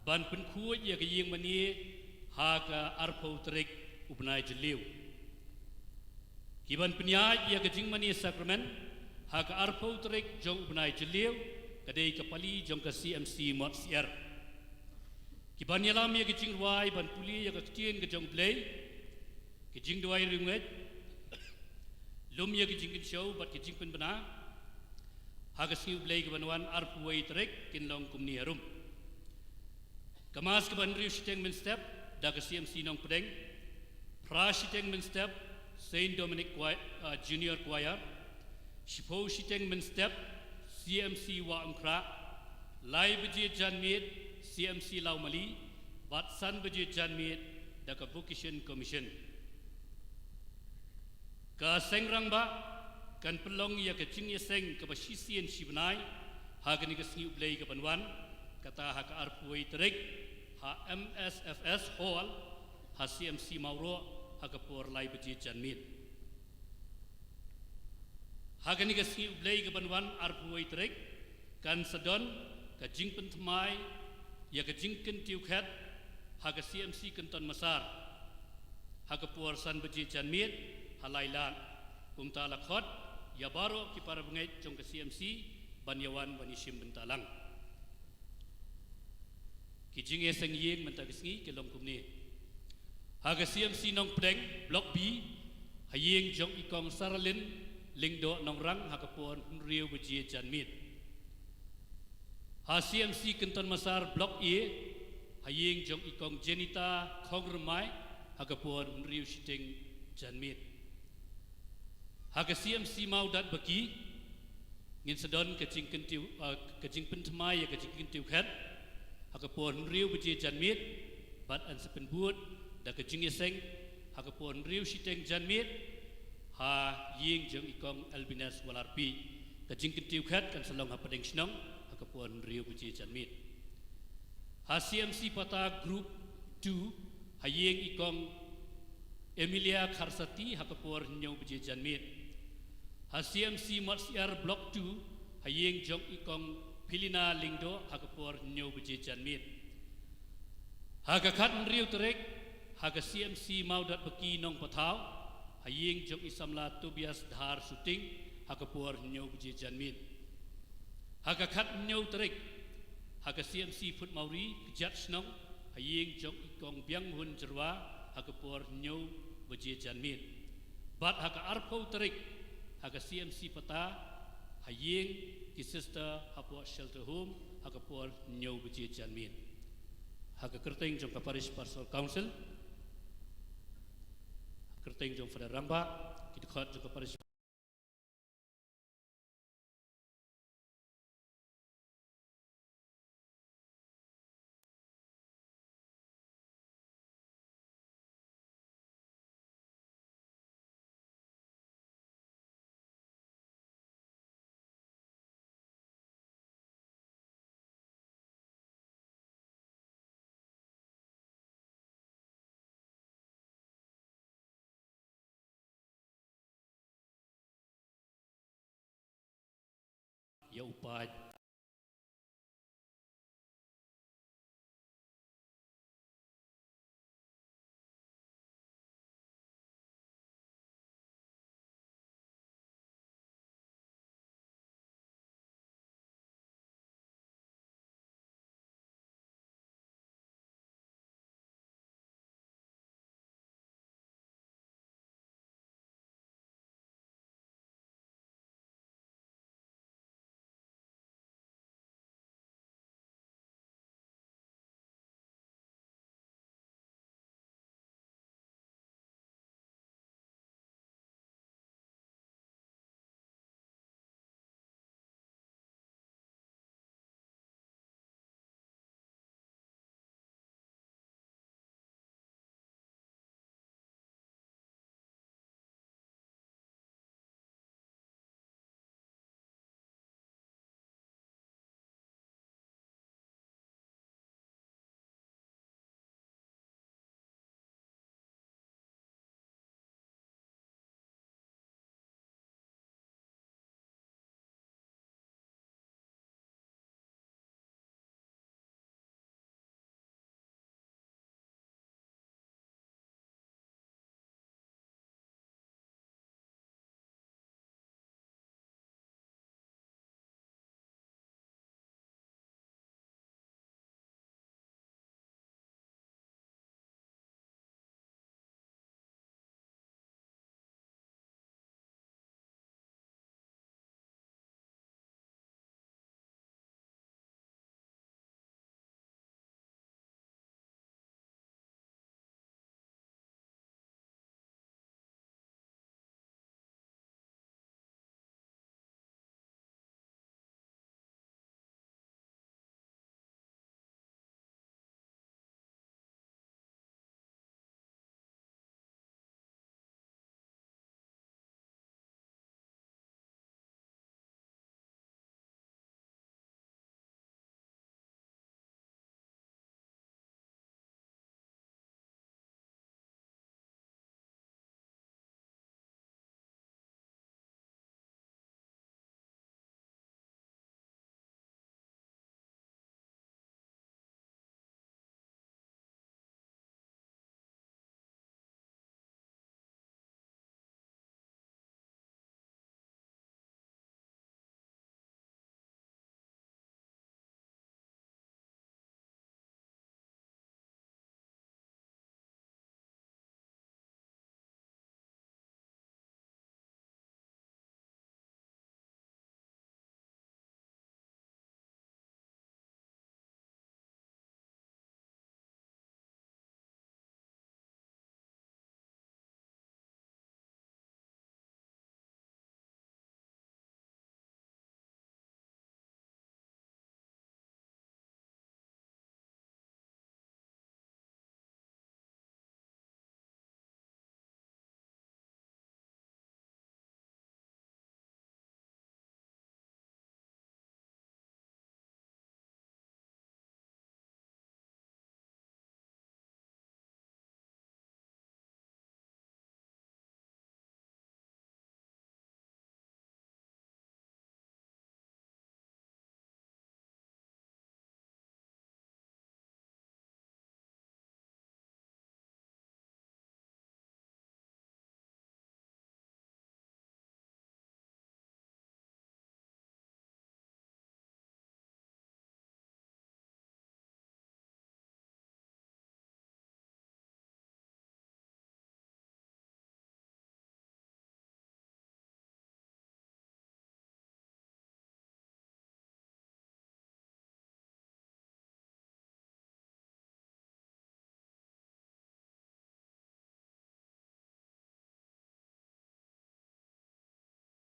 ban pen khu ya ka ying mani ha ka arpo tarik ubnai jeliu kiban penya ya ka jing mani sacrament ha ka arpo tarik jong ubnai jeliu kadai kapali jong ka CMC mot siar kiban yalam ya ka jing wai ban puli ya ka tien ka jong blay ka jing duai ringet lum ya ka jing kin show bat ka jing pen bana ha ka siu blay ka banwan arpo wai tarik kin long kumni harum kamas ka ban riu siteng men step da ka CMC nong pedeng pra siteng men step Saint Dominic Junior Choir Shipo siteng men step CMC wa amkra lai beje janmit CMC laumali batsan beje janmit da ka vocation commission ka sengrang ba kan pelong ya ka jing seng ka basisian sibnai ha ka ni ka sniu play ka banwan kata ha ka arpuai terik ha MSFS hall ha CMC mauro ha ka por lai beje janmit ha ka ni ka sniu play ka banwan arpuai terik kan sadon ka jing pentmai ya ka jing ken tiu khat ha ka CMC kenton masar ha ka por san beje janmit halailan kumta lakhot ya baro ki para bengai jong ka CMC banyawan banisim bentalang ki jing eseng yeng menta kisngi ke long kumni ha ka CMC nong pedeng block B hayeng jong ikong saralin lingdo nong rang ha ka por riu beje janmit ha CMC kenton masar block E hayeng jong ikong jenita khongrmai ha ka por riu siteng janmit ha ka CMC mau dat baki ngin sedon ka jing kentiu ka jing pentmai ya ka jing kentiu khat ha ka por riu beje janmit bat an sepen buat da ka jing eseng ha ka por riu siteng janmit ha ying jong ikong albinas walarpi ka jing kentiu khat kan salong ha padeng snong ha ka por riu beje janmit ha CMC pata group 2 ha ying ikong Emilia Kharsati ha ka por nyau beje janmit ha CMC Marsiar Block 2 hayeng jong ikong Pilina Lingdo ha ka por nyau beje janmit ha ka khat riu terek ha ka CMC maudat beki nong patau hayeng jong isamla Tobias Dhar Shooting ha ka por nyau beje janmit ha ka khat nyau terek ha ka CMC Phut Mauri kejat snong hayeng jong ikong Biang Hun Jerwa ha ka por nyau beje janmit bat ha ka arpo terek ha ka CMC pata hayeng ki sister hapo shelter home ha ka por nyau beje janmit ha ka kerteng jong ka Paris Pastoral Council kerteng jong Father Ramba ki dekat jong ka Paris ya upat